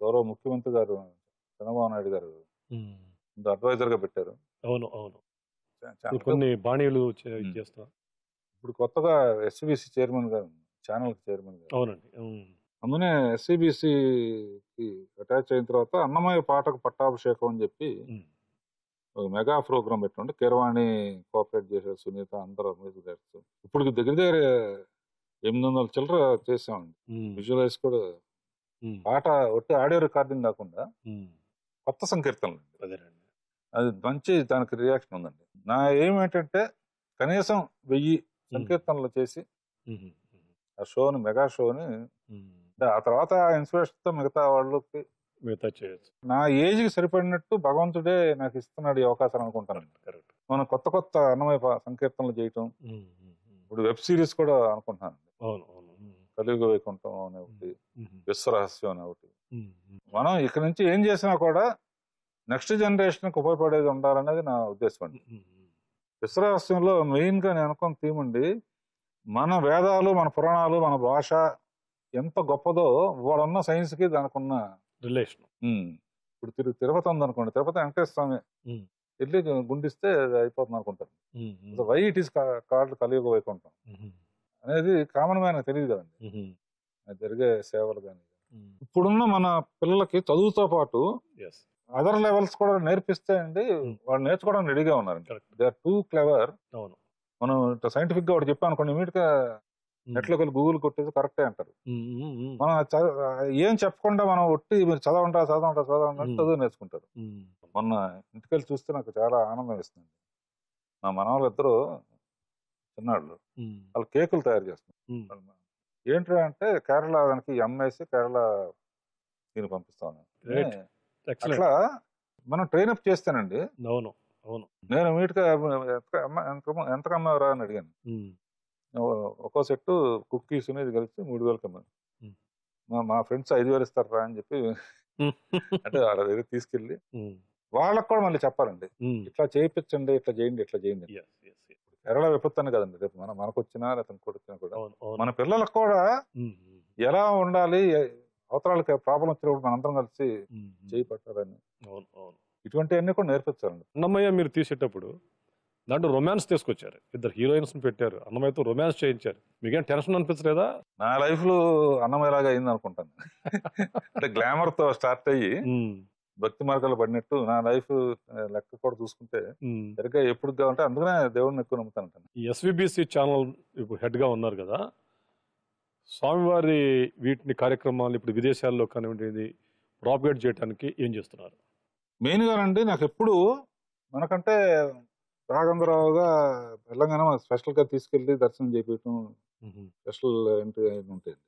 గౌరవ ముఖ్యమంత్రి గారు చంద్రబాబు నాయుడు గారు అడ్వైజర్ గా పెట్టారు. అవును అవును. కొన్ని బాణీలు చేస్తున్నారు. ఇప్పుడు కొత్తగా ఎస్సీబీసీ చైర్మన్ గారు, ఛానల్ చైర్మన్ గారు. అవునండి. అందునే ఎస్సీబీసీకి అటాచ్ అయిన తర్వాత అన్నమయ్య పాటకు పట్టాభిషేకం అని చెప్పి ఒక మెగా ప్రోగ్రామ్ పెట్టండి. కీరవాణి కోఆపరేట్ చేశారు, సునీత అందరూ మ్యూజిక్ డైరెక్టర్స్. ఇప్పుడు దగ్గర దగ్గర 800 చిల్లర చేసామండి. విజువలైజ్ కూడా పాట ఒట్టి ఆడియో రికార్డింగ్ కాకుండా కొత్త సంకీర్తనలు. అది మంచి దానికి రియాక్షన్ ఉందండి. నా ఏమేంటంటే కనీసం 1000 సంకీర్తనలు చేసి ఆ షోని మెగా షోని ఆ తర్వాత ఇన్స్పిరేషన్ తో మిగతా వాళ్ళకి చేయొచ్చు. నా ఏజ్ కి సరిపడినట్టు భగవంతుడే నాకు ఇస్తున్నాడు ఈ అవకాశం అనుకుంటానండి. మనం కొత్త కొత్త అన్నమయ్య సంకీర్తనలు చేయటం, ఇప్పుడు వెబ్ సిరీస్ కూడా అనుకుంటున్నాను. కలియుగ వైకుంఠం అనే ఒకటి, విశ్వరహస్యం అనే ఒకటి. మనం ఇక్కడ నుంచి ఏం చేసినా కూడా నెక్స్ట్ జనరేషన్ కి ఉపయోగపడేది ఉండాలనేది నా ఉద్దేశం అండి. విశ్వరహస్యంలో మెయిన్ గా నేను అనుకున్న థీమ్ అండి, మన వేదాలు, మన పురాణాలు, మన భాష ఎంత గొప్పదో వాళ్ళున్న సైన్స్ కి దానికి ఉన్న రిలేషన్. ఇప్పుడు తిరుపతి ఉందనుకోండి, తిరుపతి వెంకటేశ్వర స్వామి వెళ్ళి గుండిస్తే అయిపోతుంది అనుకుంటారు. వై ఇట్ ఈస్ కాల్డ్ కలియుగ వైకుంఠం అనేది కామన్ మ్యాన్ తెలియదు కదండి. జరిగే సేవలు కానీ ఇప్పుడున్న మన పిల్లలకి చదువుతో పాటు అదర్ లెవెల్స్ కూడా నేర్పిస్తే అండి వాళ్ళు నేర్చుకోవడానికి రెడీగా ఉన్నారు. They are too clever. మనం సైంటిఫిక్ గా ఒకటి చెప్పాను అనుకోండి, ఇమీడియట్ గా నెట్లో కలిసి గూగుల్ కొట్టేసి కరెక్టే అంటారు. మనం ఏం చెప్పకుండా మనం ఒట్టి మీరు చదవండి చదువు నేర్చుకుంటారు. మొన్న ఇంటికెళ్ళి చూస్తే నాకు చాలా ఆనందం ఇస్తుంది. మా మనవాళ్ళు ఇద్దరు చిన్నాళ్ళు వాళ్ళు కేకులు తయారు చేస్తున్నారు. ఏంట్రా అంటే కేరళ దానికి ఎంఐసి కేరళ దీన్ని పంపిస్తాను. అట్లా మనం ట్రైన్అప్ చేస్తానండి. నేను ఇమీడియట్ గా ఎంత కమ్మావరా అని అడిగాను. ఒక్కో సెట్ కుక్కీస్ ఇది కలిసి 3000 కమ్మాను. మా ఫ్రెండ్స్ 5000 ఇస్తారా అని చెప్పి అంటే వాళ్ళ దగ్గర తీసుకెళ్ళి వాళ్ళకు కూడా మళ్ళీ చెప్పాలండి, ఇట్లా చేయించండి, ఇట్లా చేయండి. కేరళ విపత్తాను కదండి, రేపు మనకు వచ్చినా లేకపోతే ఇంకోటి వచ్చినా కూడా మన పిల్లలకు కూడా ఎలా ఉండాలి, అవతరాలకి ప్రాబ్లం వచ్చినప్పుడు మనందరం కలిసి చేయి పట్టాలని ఇటువంటివన్నీ కూడా నేర్పించాలండి. అన్నమయ్య మీరు తీసేటప్పుడు దాంట్లో రొమాన్స్ తీసుకొచ్చారు, ఇద్దరు హీరోయిన్స్ పెట్టారు, అన్నమయ్యతో రొమాన్స్ చేయించారు. మీకేం టెన్షన్ అనిపించలేదా? నా లైఫ్ లో అన్నమయ్యలాగా అయింది అనుకుంటాను. అంటే గ్లామర్ తో స్టార్ట్ అయ్యి భక్తి మార్గాలు పడినట్టు నా లైఫ్ లెక్క కూడా చూసుకుంటే సరిగ్గా ఎప్పుడు కావాలంటే అందుకనే దేవుడిని ఎక్కువ నమ్ముతాను. ఈ ఎస్విబిసి ఛానల్ ఇప్పుడు హెడ్ గా ఉన్నారు కదా, స్వామివారి వీటిని కార్యక్రమాలు ఇప్పుడు విదేశాల్లో కానివ్వండి ప్రాపగేట్ చేయడానికి ఏం చేస్తున్నారు? మెయిన్ గానండి నాకు ఎప్పుడు మనకంటే రాఘవేంద్రరావుగా తెలంగాణ స్పెషల్ గా తీసుకెళ్లి దర్శనం చేపించడం స్పెషల్ ఎంట్రీ ఉంటాయండి.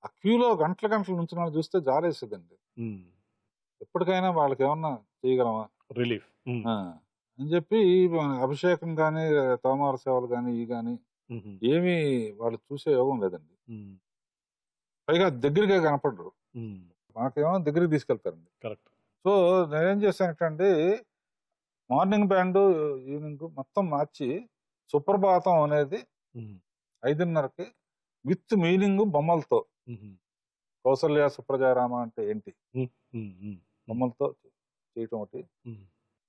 ఆ క్యూలో గంటల నుంచి చూస్తే జాలేసేదండి. ఎప్పటికైనా వాళ్ళకి ఏమన్నా చేయగలమా రిలీఫ్ అని చెప్పి అభిషేకం కానీ తోమార సేవలు కానీ ఇవి కానీ ఏమీ వాళ్ళు చూసే యోగం లేదండి. పైగా దగ్గరగా కనపడరు, మనకేమో దగ్గరికి తీసుకెళ్తారండి. కరెక్ట్. సో నేనేం చేశానంటే మార్నింగ్ బ్యాండ్ ఈవినింగ్ మొత్తం మార్చి సుప్రభాతం అనేది 5:30కి విత్ మీనింగ్ బొమ్మలతో, కౌసల్య సుప్రజారామ అంటే ఏంటి బొమ్మలతో చేయటం ఒకటి,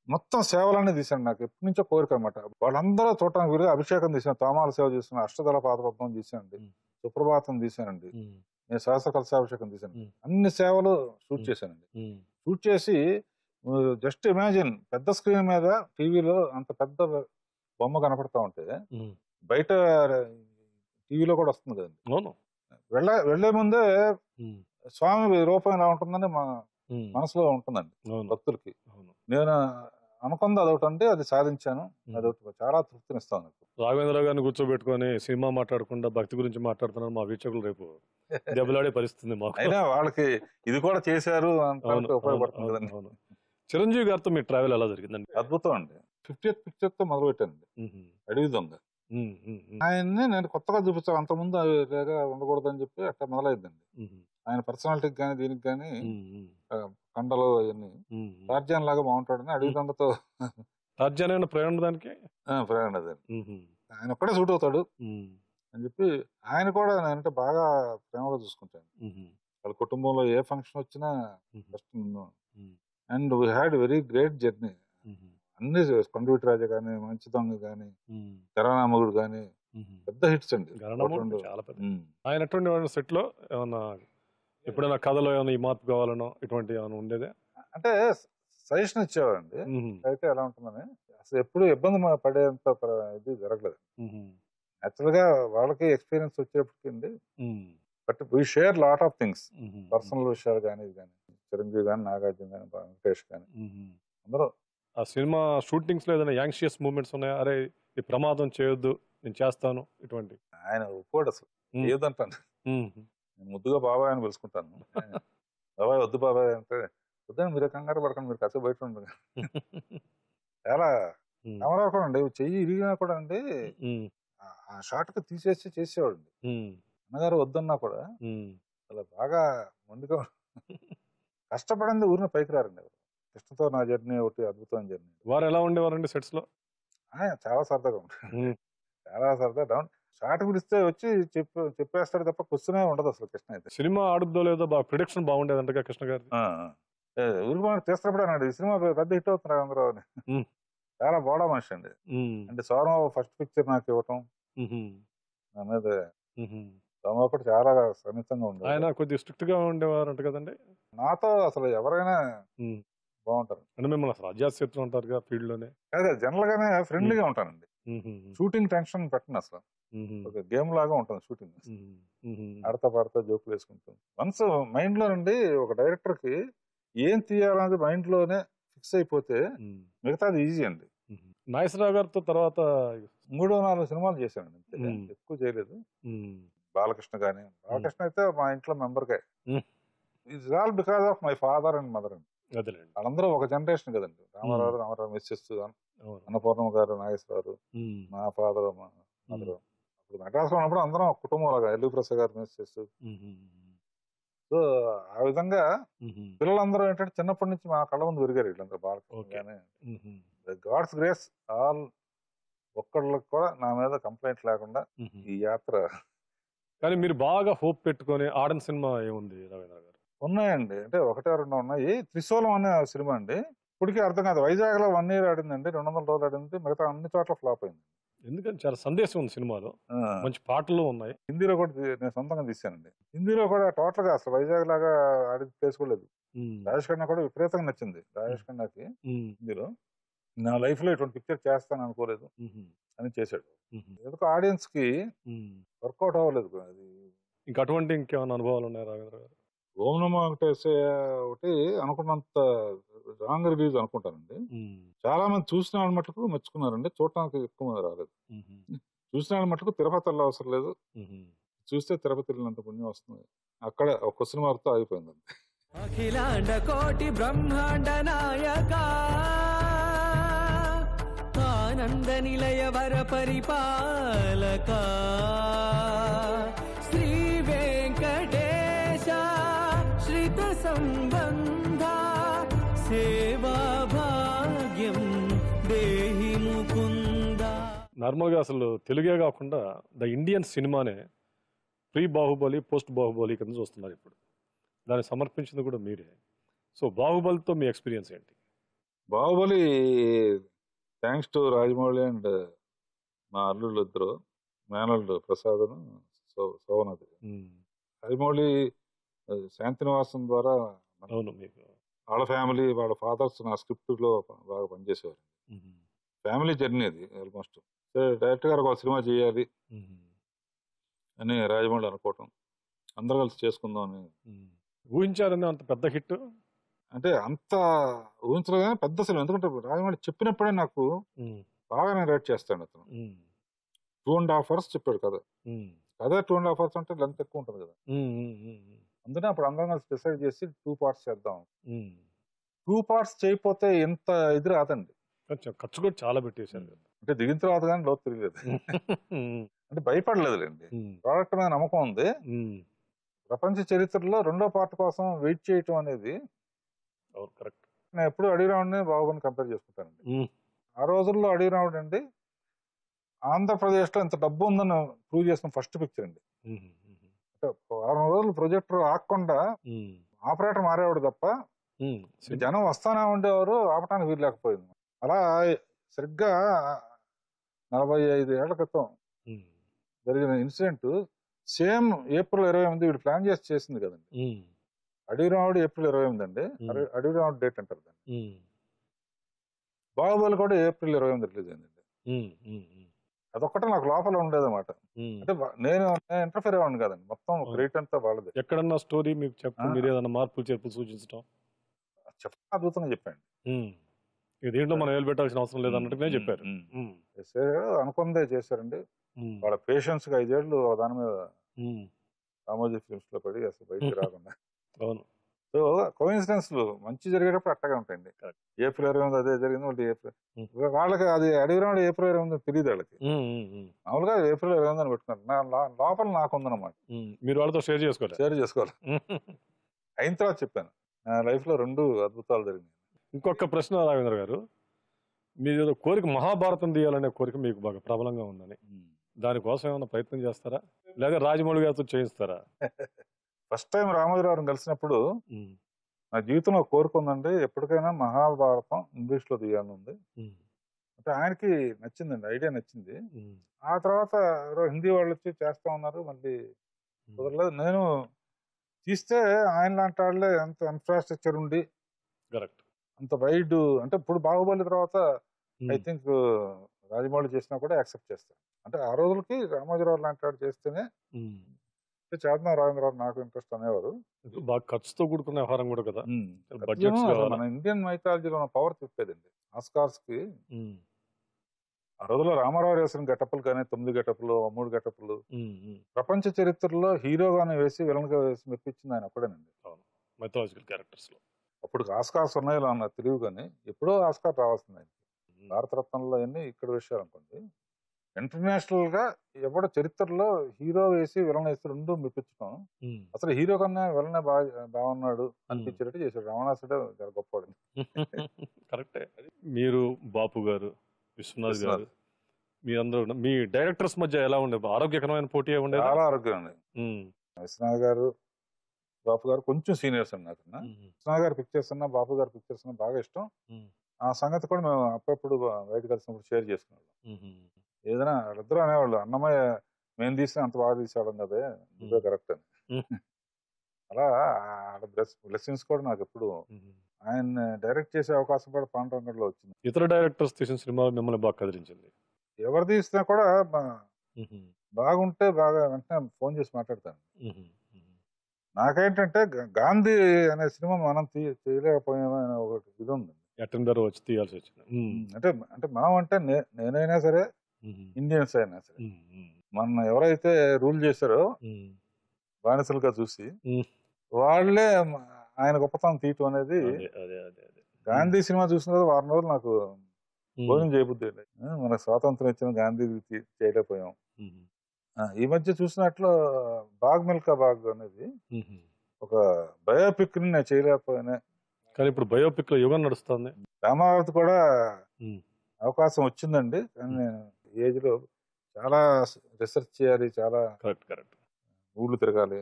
మొత్తం సేవలన్నీ తీశాను. నాకు ఎప్పటి నుంచో కోరిక అనమాట. వాళ్ళందరూ చూడటానికి వీలుగా అభిషేకం తీసాను, తోమాల సేవ చేస్తున్నాను, అష్టదళ పాదపద్మం తీసానండి, సుప్రభాతం తీసానండి, నేను సహస్ర కలశాభిషేకం తీసాను, అన్ని సేవలు షూట్ చేశానండి. షూట్ చేసి జస్ట్ ఇమాజిన్ పెద్ద స్క్రీన్ మీద టీవీలో అంత పెద్ద బొమ్మ కనపడతా ఉంటే బయట టీవీలో కూడా వస్తుంది కదండి. వెళ్లే ముందే స్వామి రూపం ఎలా ఉంటుందని మా మనసులో ఉంటుందండి భక్తులకి. నేను అనుకుంది అదొకటి అంటే అది సాధించాను. అదొకటి చాలా తృప్తినిస్తాను నాకు. రాఘవేంద్ర గారిని కూర్చోబెట్టుకొని సినిమా మాట్లాడకుండా భక్తి గురించి మాట్లాడుతున్నారు మా వీక్షకులు, రేపు దెబ్బలాడే పరిస్థితి మాకు. అయినా వాళ్ళకి ఇది కూడా చేశారు అవును, అంటే ఉపయోగపడుతుంది అవును, కదండి. అవును. చిరంజీవి గారితో మీ ట్రావెల్ ఎలా జరిగిందండి? అద్భుతం అండి. 50th పిక్చర్ తో మొదలు పెట్టానండి, అడవి దొంగ. ఆయన్ని నేను కొత్తగా చూపించాను, అంతకుముందు ఇలాగా ఉండకూడదని చెప్పి అట్లా మొదలైందండి. ఆయన పర్సనాలిటీకి కానీ దీనికి కానీ కండలు అవన్నీ టార్జాన్ లాగా బాగుంటాడని అడవి దొంగతో టార్జాన్ ప్రయాణం దానికి ప్రయాణం అదండి. ఆయన ఒక్కడే సూట్ అవుతాడు అని చెప్పి ఆయన కూడా నేనంటే బాగా ప్రేమగా చూసుకుంటాను. వాళ్ళ కుటుంబంలో ఏ ఫంక్షన్ వచ్చినా ఫస్ట్ నిన్ను. And we had very great journey. అన్ని పండువిటి రాజా కానీ, మంచి దొంగ కానీ, కరానామగుడు కానీ పెద్ద హిట్స్ అండి. చాలా పెద్ద. ఆయన ఎటువంటి సెట్ లో ఏమన్నా ఎప్పుడైనా కథలో ఏమైనా ఈ మార్పు కావాలనో ఇటువంటి ఏమైనా ఉండేదే? అంటే సజెషన్ ఇచ్చేవారండి. అయితే ఎలా ఉంటుందని అసలు ఎప్పుడు ఇబ్బంది పడేంత ఇది జరగలేదు. యాక్చువల్ గా వాళ్ళకి ఎక్స్పీరియన్స్ వచ్చేప్పటికండి. But we share lot of things, personal విషయాలు కానీ ఇది కానీ, చిరంజీవి కానీ, నాగార్జున కానీ, వెంకటేష్ కానీ అందరూ. ఆ సినిమా షూటింగ్స్ లో ఏదైనా యాంగ్షియస్ మూమెంట్స్ ఉన్నాయా? అరే ఈ ప్రమాదం చేయొద్దు, నేను చేస్తాను ఇటువంటి? ఆయన ఒప్పుకోడు అసలు, ఏదంటాను. నేను ముద్దుగా బాబాయ్ అని పిలుచుకుంటాను. బాబాయ్ వద్దు బాబాయ్ అంటే, వద్దని మీరే కంగారు పడకండి, మీరు కాసేపు బయట ఉండదు. చాలా కెమెరా కూడా అండి, చెయ్యి ఇరిగినా కూడా అండి ఆ షాట్ కి తీసేసి చేసేవాడు. అన్నగారు వద్దన్నా కూడా అలా బాగా మొండిగా కష్టపడింది ఊరిని పైకి రారండి. కృష్ణతో నా జర్నీ ఒకటి అద్భుతమైన జర్నీ. వారు ఎలా ఉండేవారండి సెట్స్ లో? చాలా సరదాగా ఉంటాడు, చాలా సరదా. డౌన్ షాట్ పిలిస్తే వచ్చి చెప్పేస్తాడు తప్ప క్వశ్చన్ ఉండదు అసలు కృష్ణ అయితే. సినిమా ఆడుద్దో లేదో ప్రొడక్షన్ బాగుండేదంటగా కృష్ణ గారి. ఊరికి మనకు తీస్తున్నప్పుడు అన్నాడు, ఈ సినిమా పెద్ద హిట్ అవుతున్నారు అందరూ అని. చాలా బోడా మనిషి అండి. అంటే సౌరమ ఫస్ట్ పిక్చర్ నాకు ఇవ్వటం నా మీద సౌరమ కూడా చాలా సన్నిహితంగా ఉండేది. ఆయన కొద్దిగా స్ట్రిక్ట్ గా ఉండేవారు అంట కదండి. నాతో అసలు ఎవరైనా బాగుంటారు అంటే మిమ్మల్ని అసలు అజాతశత్రు అంటారుగా ఫీల్డ్ లోనే. అదే జనరల్ గానే ఫ్రెండ్లీగా ఉంటానండి. షూటింగ్ టెన్షన్ పెట్టను అసలు, ఒక గేమ్ లాగా ఉంటుంది షూటింగ్. ఆడతా పాడతా జోకులు వేసుకుంటాం. వన్స్ మైండ్ లో నుండి ఒక డైరెక్టర్ కి ఏం తీయాలనేది మైండ్ లోనే ఫిక్స్ అయిపోతే మిగతాది ఈజీ అండి. నాగేశ్వరరావు గారితో తర్వాత 3-4 సినిమాలు చేశానండి, ఎక్కువ చేయలేదు. బాలకృష్ణ కానీ, బాలకృష్ణ అయితే మా ఇంట్లో మెంబర్ గా. It's all because of my father and mother అండి. వాళ్ళందరూ ఒక జనరేషన్ కదండి. రామారావు మిస్సెస్, అన్నపూర్ణమ్మ గారు, నాగేశ్వరరావు, మా ఫాదర్, మా మదర్. అప్పుడు మెడ్రాస్ లో ఉన్నప్పుడు అందరం ఒక కుటుంబం లాగా. ఎల్లు ప్రసాద్ గారు మిస్సెస్. సో ఆ విధంగా పిల్లలందరూ ఏంటంటే చిన్నప్పటి నుంచి మా కళ్ళ ముందు పెరిగారు వీళ్ళందరూ. బాలకృష్ణ కానీ, గాడ్స్ గ్రేస్ ఆల్, ఒక్కళ్ళకి కూడా నా మీద కంప్లైంట్ లేకుండా ఈ యాత్ర. కానీ మీరు బాగా హోప్ పెట్టుకొని ఆడని సినిమా ఏముంది రవీంద్ర గారు? ఉన్నాయండి, అంటే 1-2 ఉన్నాయి. త్రిశూలం అనే సినిమా అండి, ఇప్పటికీ అర్థం కాదు. వైజాగ్ లో 1 year ఆడిందండి, 200 రోజులు ఆడింది, మిగతా అన్ని చోట్ల ఫ్లాప్ అయింది. ఎందుకంటే చాలా సందేశం ఉంది సినిమాలో, మంచి పాటలు ఉన్నాయి. హిందీలో కూడా నేను సొంతంగా తీశానండి. హిందీలో కూడా టోటల్ గా అసలు వైజాగ్ లాగా ఆడి ప్లేస్ కూడా లేదు. రాజేష్ ఖన్నా కూడా విపరీతంగా నచ్చింది. రాజేష్ ఖన్నాకి హిందీలో నా లైఫ్ లో ఇటువంటి పిక్చర్ చేస్తాను అనుకోలేదు అని చేశాడు. ఎందుకు ఆడియన్స్ కి వర్కౌట్ అవ్వలేదు అది. ఇంకా అటువంటి ఇంకేమైనా అనుభవాలు ఉన్నాయి రాఘవేంద్ర గారు? ఓం నమో వెంకటేశ్వర ఒకటి అనుకున్నంత రాంగ్ రివ్యూస్ అనుకుంటానండి. చాలా మంది చూసిన వాళ్ళ మటుకు మెచ్చుకున్నారండి, చూడటానికి ఎక్కువ మంది రాలేదు. చూసిన వాళ్ళ మటుకు తిరుపతి వెళ్ళ అవసరం లేదు, చూస్తే తిరుపతి వెళ్ళినంత పుణ్యం వస్తుంది. అక్కడ ఒక సినిమాతో ఆగిపోయింది. అఖిలాండ కోటి బ్రహ్మాండ నాయక ఆనంద నిలయ వర పరిపాలక శ్రీ వెంకటేశ శ్రిత సంబంధ సేవా భాగ్యం దేహి ముకుంద. నార్మల్గా అసలు తెలుగే కాకుండా ద ఇండియన్ సినిమానే ప్రీ బాహుబలి, పోస్ట్ బాహుబలి కింద చూస్తున్నారు ఇప్పుడు. దాన్ని సమర్పించింది కూడా మీరే. సో బాహుబలితో మీ ఎక్స్పీరియన్స్ ఏంటి? Baahubali thanks to Rajamouli and మా అల్లుళ్ళు ఇద్దరు, మేనల్లుడు ప్రసాద్, శోభనాథ్. రాజమౌళి శాంతినివాసం ద్వారా వాళ్ళ ఫ్యామిలీ, వాళ్ళ ఫాదర్స్ నా స్క్రిప్ట్ లో బాగా పనిచేసేవారు. ఫ్యామిలీ జర్నీ అది ఆల్మోస్ట్. డైరెక్టర్ గారు ఒక సినిమా చేయాలి అని రాజమౌళి అనుకోవటం, అందరు కలిసి చేసుకుందాం అని. ఊహించారని అంత పెద్ద హిట్ అంటే అంత ఊహించలేదు కానీ పెద్ద సినిమా. ఎందుకంటే రాజమౌళి చెప్పినప్పుడే నాకు బాగా నేను రేట్ చేస్తాను. అతను 2.5 hours చెప్పాడు కథ. కథ 2.5 hours అంటే లెంత్ ఎక్కువ ఉంటుంది కదా. అందుకని అప్పుడు అందరం కలిసి డిసైడ్ చేసి 2 parts చేద్దాం. 2 parts చేయకపోతే ఎంత ఇది రాదండి. ఖర్చు కూడా చాలా పెట్టేశారు. అంటే దిగిన తర్వాత కానీ లోతు తిరగలేదు. అంటే భయపడలేదులేండి. ప్రోడక్ట్ మీద నమ్మకం ఉంది. ప్రపంచ చరిత్రలో 2వ పార్ట్ కోసం వెయిట్ చేయటం అనేది కరెక్ట్. నేను ఎప్పుడు అడిగిరావుడిని బాహుబలిని కంపేర్ చేసుకుంటానండి. ఆ రోజుల్లో అడిగిరావుడు అండి ఆంధ్రప్రదేశ్లో ఇంత డబ్బు ఉందని ప్రూవ్ చేసిన ఫస్ట్ పిక్చర్ అండి. అంటే 6 రోజులు ప్రొజెక్టర్ ఆగకుండా ఆపరేటర్ మారేవాడు తప్ప జనం వస్తానే ఉండేవారు, ఆపటానికి వీలు లేకపోయింది. అలా సరిగ్గా 45 ఏళ్ల క్రితం జరిగిన ఇన్సిడెంట్ సేమ్ April 28 వీడు ప్లాన్ చేసింది కదండి. అడిగిరావుడు April 28 అండి. అడిగిరావుడు డేట్ అంటారు దాన్ని. బాహుబలి కూడా April 28 రిలీజ్ అయిందండి. అదొక్కటే నాకు లోపల ఉండేదన్నమాట. అంటే నేను ఇంటర్ఫియర్ అవ్వండి కదండి, మొత్తం క్రెడిట్ అంతా వాళ్ళది. ఎక్కడన్నా స్టోరీ మీకు చెప్పండి, మీరు ఏదైనా మార్పులు చేర్పులు సూచించడం చెప్ప అద్భుతంగా చెప్పండి. దీంట్లో మనం ఏలు పెట్టాల్సిన అవసరం లేదన్నట్టుగానే చెప్పారు. అనుకుందే చేశారండి. వాళ్ళ పేషెన్స్ గా 5 ఏళ్ళు దాని మీద రామోజీ ఫిల్మ్స్ లో పడి అసలు బయటకు రాకుండా. అవును. సో కోఇన్సిడెన్స్ మంచి జరిగేటప్పుడు అట్టగా ఉంటాయండి. April 28 అదే జరిగింది. వాళ్ళకి అది అడిగిరాడు April 28 తెలియదు వాళ్ళకి. మామూలుగా April 28 అని పెట్టుకున్నారు. లోపల నాకు ఉందన్నమాట. మీరు వాళ్ళతో షేర్ చేసుకోవాలి. అయిన తర్వాత చెప్పాను నా లైఫ్ లో 2 అద్భుతాలు జరిగినాయి. ఇంకొక ప్రశ్న రాఘవేంద్ర గారు, మీరు ఏదో కోరిక మహాభారతం తీయాలనే కోరిక మీకు బాగా ప్రబలంగా ఉందని, దానికోసం ఏమైనా ప్రయత్నం చేస్తారా లేదా రాజమౌళి గారితో చేయిస్తారా? ఫస్ట్ టైం రామోజీరావుని కలిసినప్పుడు నా జీవితంలో కోరుకుందండి, ఎప్పటికైనా మహాభారతం ఇంగ్లీష్ లో తీయాలని ఉంది. అంటే ఆయనకి నచ్చిందండి, ఐడియా నచ్చింది. ఆ తర్వాత హిందీ వాళ్ళు వచ్చి చేస్తా ఉన్నారు, మళ్ళీ కుదరలేదు. నేను తీస్తే ఆయన లాంటి వాళ్ళే ఎంత ఇన్ఫ్రాస్ట్రక్చర్ ఉండి అంత వైడ్, అంటే ఇప్పుడు బాహుబలి తర్వాత ఐ థింక్ రాజమౌళి చేసినా కూడా యాక్సెప్ట్ చేస్తాను. అంటే ఆ రోజులకి రామోజీరావు లాంటి వాడు చేస్తేనే చేద్దాం రాజేంద్రరావు నాకు ఇంట్రెస్ట్ అనేవారు. బాగా ఖర్చుతో కూడుకున్న వ్యవహారం కూడా కదా. మన ఇండియన్ మైథాలజీలో ఉన్న పవర్ చెప్పేదండి. ఆస్కార్స్ కి ఆ రోజుల్లో రామారావు వేసిన గెటప్లు కానీ 9 గెటప్లు 3 గెటప్లు ప్రపంచ చరిత్రలో హీరోగానే వేసి విలన్ గా వేసి మెప్పించింది ఆయన ఒక్కడేనండి మైథాలజికల్ క్యారెక్టర్స్ లో. అప్పుడు ఆస్కార్స్ ఉన్నాయో అన్న తెలివి కానీ ఎప్పుడో ఆస్కార్ రావాల్సింది ఆయన. భారతరత్నంలో అన్ని ఇక్కడ విషయాలు అనుకోండి. ఇంటర్నేషనల్ గా ఎవడ చరిత్రలో హీరో వేసి విలన్ వేసి 2 మెప్పించడం, అసలు హీరో కన్నా విలనే బాగున్నాడు అనిపించేటట్టు చేశాడు. రావణాసుడే చాలా గొప్పవాడు. కరెక్టే. మీరు బాపు గారు, విశ్వనాథ్ గారు, మీరందరూ మీ డైరెక్టర్స్ మధ్య ఎలా ఉండే? ఆరోగ్యకరమైన పోటీ ఉండే? చాలా ఆరోగ్యం అండి. విశ్వనాథ్ గారు, బాపు గారు కొంచెం సీనియర్స్ అండి నాకు. విశ్వనాథ్ గారు పిక్చర్స్ అన్నా, బాపు గారు పిక్చర్స్ అన్నా బాగా ఇష్టం. ఆ సంగతి కూడా మేము అప్పుడప్పుడు బయట కలిసినప్పుడు షేర్ చేసుకునేవాళ్ళం. ఏదైనా వాళ్ళిద్దరూ అనేవాళ్ళు, అన్నమయ్య మేము తీస్తే అంత బాగా తీసేవాళ్ళం కదా, ఇదే కరెక్ట్ అని. అలా బ్లెస్సింగ్స్ కూడా నాకు ఎప్పుడు ఆయన డైరెక్ట్ చేసే అవకాశం కూడా పాండురంగంలో వచ్చింది. ఇతర డైరెక్టర్స్ తీసిన సినిమాలు మిమ్మల్ని బాగా కదిలించింది? ఎవరు తీసినా కూడా బాగుంటే బాగా వెంటనే ఫోన్ చేసి మాట్లాడతాను. నాకేంటంటే గాంధీ అనే సినిమా మనం చేయలేకపోయామని ఒకటి ఇది ఉంది. అటెండర్ వచ్చి తీయాల్సి వచ్చింది. అంటే మనం అంటే నేనైనా సరే, ఇండియన్స్ అయినా సరే, మన ఎవరైతే రూల్ చేశారో బానిసలుగా చూసి వాళ్ళే ఆయన గొప్పతనం తీయటం అనేది. గాంధీ సినిమా చూసిన తర్వాత 6 రోజులు నాకు భోజనం చేయబుద్ధి. మనకు స్వాతంత్రం ఇచ్చిన గాంధీ చేయలేకపోయాం. ఈ మధ్య చూసినట్లు బాగ్ మిల్కా బాగ్ అనేది ఒక బయోపిక్ ని నేను చేయలేకపోయినా, కానీ ఇప్పుడు బయోపిక్ లో యుగం నడుస్తుంది. రామావతి కూడా అవకాశం వచ్చిందండి, కానీ నేను ఏజ్ లో చాలా రిసెర్చ్ చేయాలి, చాలా ఊళ్ళు తిరగాలి.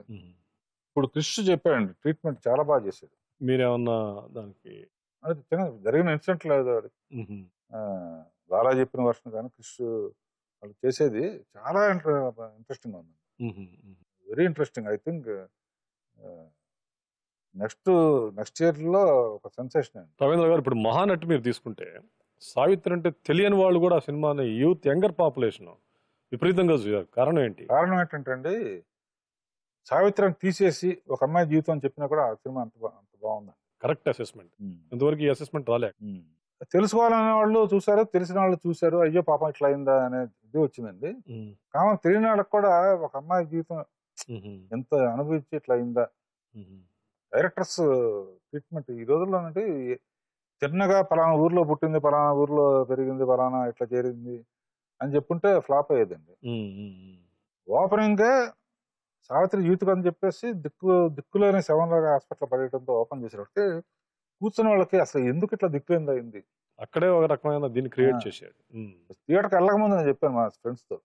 ఇప్పుడు క్రిష్ చెప్పాడండి, ట్రీట్మెంట్ చాలా బాగా చేశాడు. మీరేమన్నా దానికి జరిగిన ఇన్సిడెంట్ లేదు బాలా చెప్పిన వర్షన్ కానీ క్రిష్ వాళ్ళు చేసేది చాలా ఇంట్రెస్టింగ్ ఉంది. Very interesting. I think next year లో ఒక సెన్సేషన్ అండి. రవీంద్ర గారు, ఇప్పుడు మహానటి మీరు తీసుకుంటే సావిత్రి అంటే తెలియని వాళ్ళు కూడా ఆ సినిమాని యూత్ యంగర్ పాపులేషన్ విపరీతంగా చూశారు. కారణం ఏంటంటే అండి, సావిత్రిని తీసేసి ఒక అమ్మాయి జీవితం చెప్పినా కూడా ఆ సినిమా అంత బాగుందండి. Correct assessment. ఇంతవరకు ఈ అసెస్మెంట్ రాలే. తెలుసుకోవాలనే వాళ్ళు చూసారు, తెలిసిన వాళ్ళు చూసారు, అయ్యో పాపం ఇట్లా అయిందా అనే ఇది వచ్చిందండి. కామన్ తెలియని వాళ్ళకి కూడా ఒక అమ్మాయి జీవితం ఎంత అనుభవించి ఇట్లా అయిందా. డైరెక్టర్స్ ట్రీట్మెంట్ ఈ రోజుల్లోనంటే చిన్నగా పలానా ఊర్లో పుట్టింది, పలానా ఊర్లో పెరిగింది, పలానా ఇట్లా చేరింది అని చెప్పుంటే ఫ్లాప్ అయ్యేదండి. ఓపెనింగే సావిత్రి జీవితం అని చెప్పేసి దిక్కులోనే శవంలాగా హాస్పిటల్ పడేయడంతో ఓపెన్ చేసేటప్పుడు కూర్చున్న వాళ్ళకి అసలు ఎందుకు ఇట్లా దిక్కులేంది అయింది. అక్కడే ఒక రకమైన దీన్ని క్రియేట్ చేశాడు. థియేటర్కి వెళ్ళక ముందు నేను చెప్పాను మా ఫ్రెండ్స్ తో,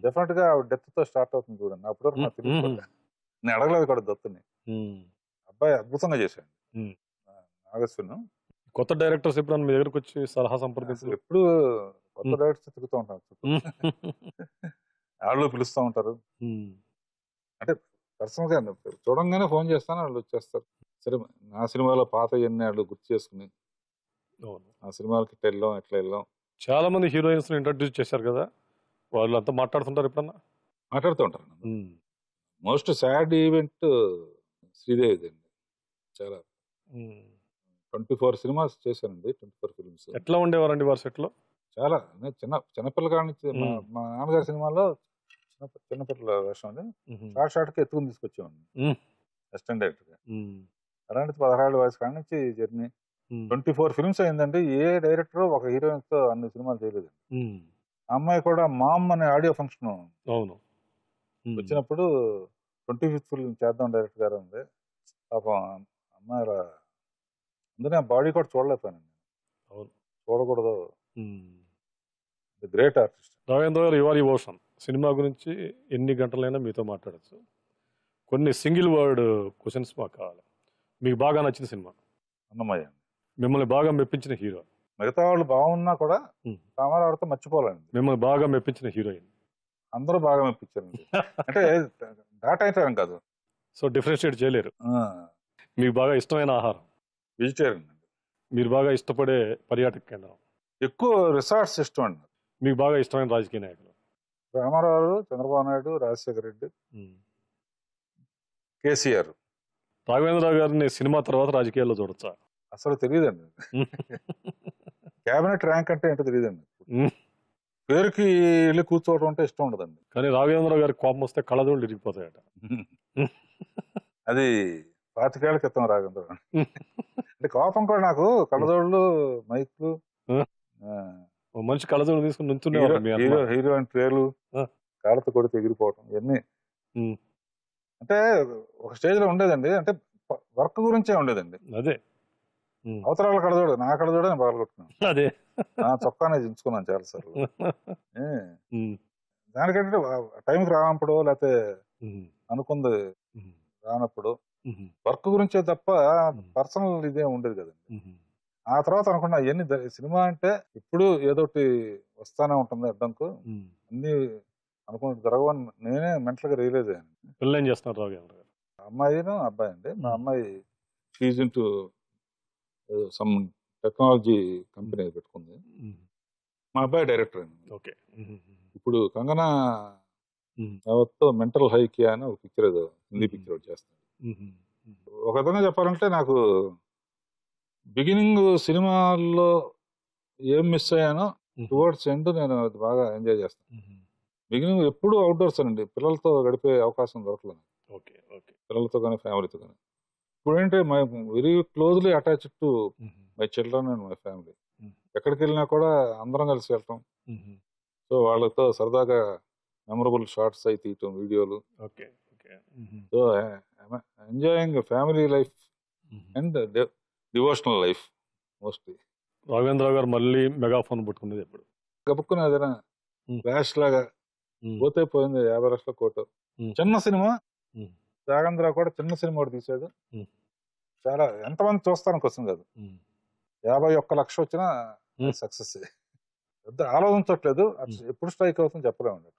డెఫినెట్ గా డెత్ తో స్టార్ట్ అవుతుంది చూడండి. అప్పుడు నాకు తెలియదు, నేను అడగలేదు కూడా దత్తుని. అబ్బాయి అద్భుతంగా చేశాడు నాగేశ్వరను. కొత్త డైరెక్టర్స్ ఎప్పుడు మీ దగ్గరకు వచ్చి సలహా సంప్రదించారు? ఎప్పుడు కొత్త డైరెక్టర్స్ తిరుగుతూ ఉంటారు, వాళ్ళు పిలుస్తూ ఉంటారు. అంటే పర్సనల్ గా చూడంగానే ఫోన్ చేస్తాను, వాళ్ళు వచ్చేస్తారు. సరే నా సినిమాలో పాత ఎన్ని వాళ్ళు గుర్తు చేసుకుని ఆ సినిమాలకి ఇట్లా వెళ్ళాం ఎట్లా వెళ్ళాం. చాలా మంది హీరోయిన్స్ ఇంట్రడ్యూస్ చేశారు కదా, వాళ్ళు అంతా మాట్లాడుతుంటారు ఎప్పుడన్నా? మాట్లాడుతూ ఉంటారు. మోస్ట్ సాడ్ ఈవెంట్ శ్రీదేవి అండి. చాలా 24 సినిమాస్ చేశానండి, 24 ఫిల్మ్స్. ఎట్లా ఉండేవారండి వారి సెట్ లో? చాలా చిన్నపిల్లగాడి నుంచి మా నాన్నగారి సినిమాలో చిన్నపిల్లల వేషం అండి. షార్ట్ కి ఎత్తుకుని తీసుకొచ్చేవాడిని అసిస్టెంట్ డైరెక్టర్ గా. అలాంటి 16 వయసు కాడి నుంచి జర్నీ. 24 ఫిల్మ్స్ అయిందండి. ఏ డైరెక్టర్ ఒక హీరోయిన్ తో అన్ని సినిమాలు చేయలేదు. అమ్మాయి కూడా మామ్ అనే ఆడియో ఫంక్షన్ వచ్చినప్పుడు 25th ఫిల్మ్ చేద్దాం డైరెక్టర్ గారు ఉంది. పాపం అమ్మాయి అందుకనే బాడీ కూడా చూడలేకపోయానండి. చూడకూడదు. గ్రేట్ ఆర్టిస్ట్ రాఘవేంద్ర గారు. యువర్ ఇమోషన్ సినిమా గురించి ఎన్ని గంటలైనా మీతో మాట్లాడచ్చు. కొన్ని సింగిల్ వర్డ్ క్వశ్చన్స్ మాకు కావాలి. మీకు బాగా నచ్చిన సినిమా? అన్నమయ్య. మిమ్మల్ని బాగా మెప్పించిన హీరో? మిగతా వాళ్ళు బాగున్నా కూడా రామారావుతో మర్చిపోలేండి. మిమ్మల్ని బాగా మెప్పించిన హీరోయిన్? అందరూ బాగా మెప్పించారండి. అంటే డాటా అయితే కాదు, సో డిఫరెన్షియేట్ చేయలేరు. మీకు బాగా ఇష్టమైన ఆహారం? వెజిటేరియన్ అండి. మీరు బాగా ఇష్టపడే పర్యాటక కేంద్రం? ఎక్కువ రిసార్ట్స్ ఇష్టం అండి. మీకు బాగా ఇష్టమైన రాజకీయ నాయకులు? రామారావు, చంద్రబాబు నాయుడు, రాజశేఖర రెడ్డి, కేసీఆర్. రాఘవేంద్రరావు గారిని సినిమా తర్వాత రాజకీయాల్లో చూడొచ్చా? అసలు తెలియదండి. క్యాబినెట్ ర్యాంక్ అంటే ఏంటో తెలియదండి. పేరుకి వెళ్ళి కూర్చోవడం అంటే ఇష్టం ఉండదండి. కానీ రాఘవేంద్రరావు గారికి కోపం వస్తే కళ్ళజోళ్ళు ఇరిగిపోతాయట. అది 25 ఏళ్ల క్రితం రాఘవేంద్రరావు. అంటే కోపం కూడా నాకు కళ్ళజోళ్ళు, మైక్లు, మంచి కళ్ళజోళ్ళు తీసుకుని నుంచునే హీరోయిన్ పేర్లు కాళ్ళతో కొడితే ఎగిరిపోవటం ఇవన్నీ అంటే ఒక స్టేజ్ లో ఉండేదండి. అంటే వర్క్ గురించే ఉండేదండి. అదే అవతరాల కళ్ళజోడు, నా కళ్ళజోడు నేను బాగా కొట్టుకున్నాను. అదే నా చొక్కానే చించుకున్నాను చాలా సార్లు. దానికంటే టైంకి రానప్పుడు లేకపోతే అనుకుంది రానప్పుడు వర్క్ గురించే తప్ప పర్సనల్ ఇదే ఉండేది కదండి. ఆ తర్వాత అనుకున్నా ఇవన్నీ సినిమా అంటే ఇప్పుడు ఏదోటి వస్తానే ఉంటుంది అడ్డంకు, అన్ని అనుకున్నట్టు జరగవని నేనే మెంటల్ గా రియలైజ్ అయ్యాను. పిల్లలు ఏం చేస్తున్నారు రాఘవేంద్ర గారు? అమ్మాయిను అబ్బాయి అండి. మా అమ్మాయి she's into some technology company పెట్టుకుంది. మా అబ్బాయి డైరెక్టర్ అండి. ఓకే. ఇప్పుడు కంగనా తో మెంటల్ హైకియా అని ఒక పిక్చర్, ఏదో హిందీ పిక్చర్ చేస్తాను. ఒక విధంగా చెప్పాలంటే నాకు బిగినింగ్ సినిమాల్లో ఏం మిస్ అయ్యానో టువర్డ్స్ ఎండ్ నేను అది బాగా ఎంజాయ్ చేస్తాను. బిగినింగ్ ఎప్పుడు అవుట్డోర్స్ అండి, పిల్లలతో గడిపే అవకాశం దొరకలేదు. పిల్లలతో కానీ ఫ్యామిలీతో కానీ. ఇప్పుడు ఏంటంటే my very closely attached to my children and my family. ఎక్కడికి వెళ్ళినా కూడా అందరం కలిసి వెళ్తాం. సో వాళ్ళతో సరదాగా మెమరబుల్ షార్ట్స్ అయి తీయటం, వీడియోలు. So enjoying family life and devotional life mostly. Raghavendra Rao గారు మళ్ళీ మెగాఫోన్ పట్టుకునేది ఎప్పుడు? గబుక్కున ఏదైనా ఫ్లాష్ లాగా పోతే పోయింది 50 లక్షల కోట చిన్న సినిమా. రాఘవేంద్రరావు కూడా చిన్న సినిమా కూడా తీసాడు. చాలా ఎంతమంది చూస్తానికి వస్తుంది కాదు, 51 లక్షలు వచ్చినా సక్సెస్. పెద్ద ఆలోచించట్లేదు, ఎప్పుడు స్ట్రైక్ అవుతుందో చెప్పలేము.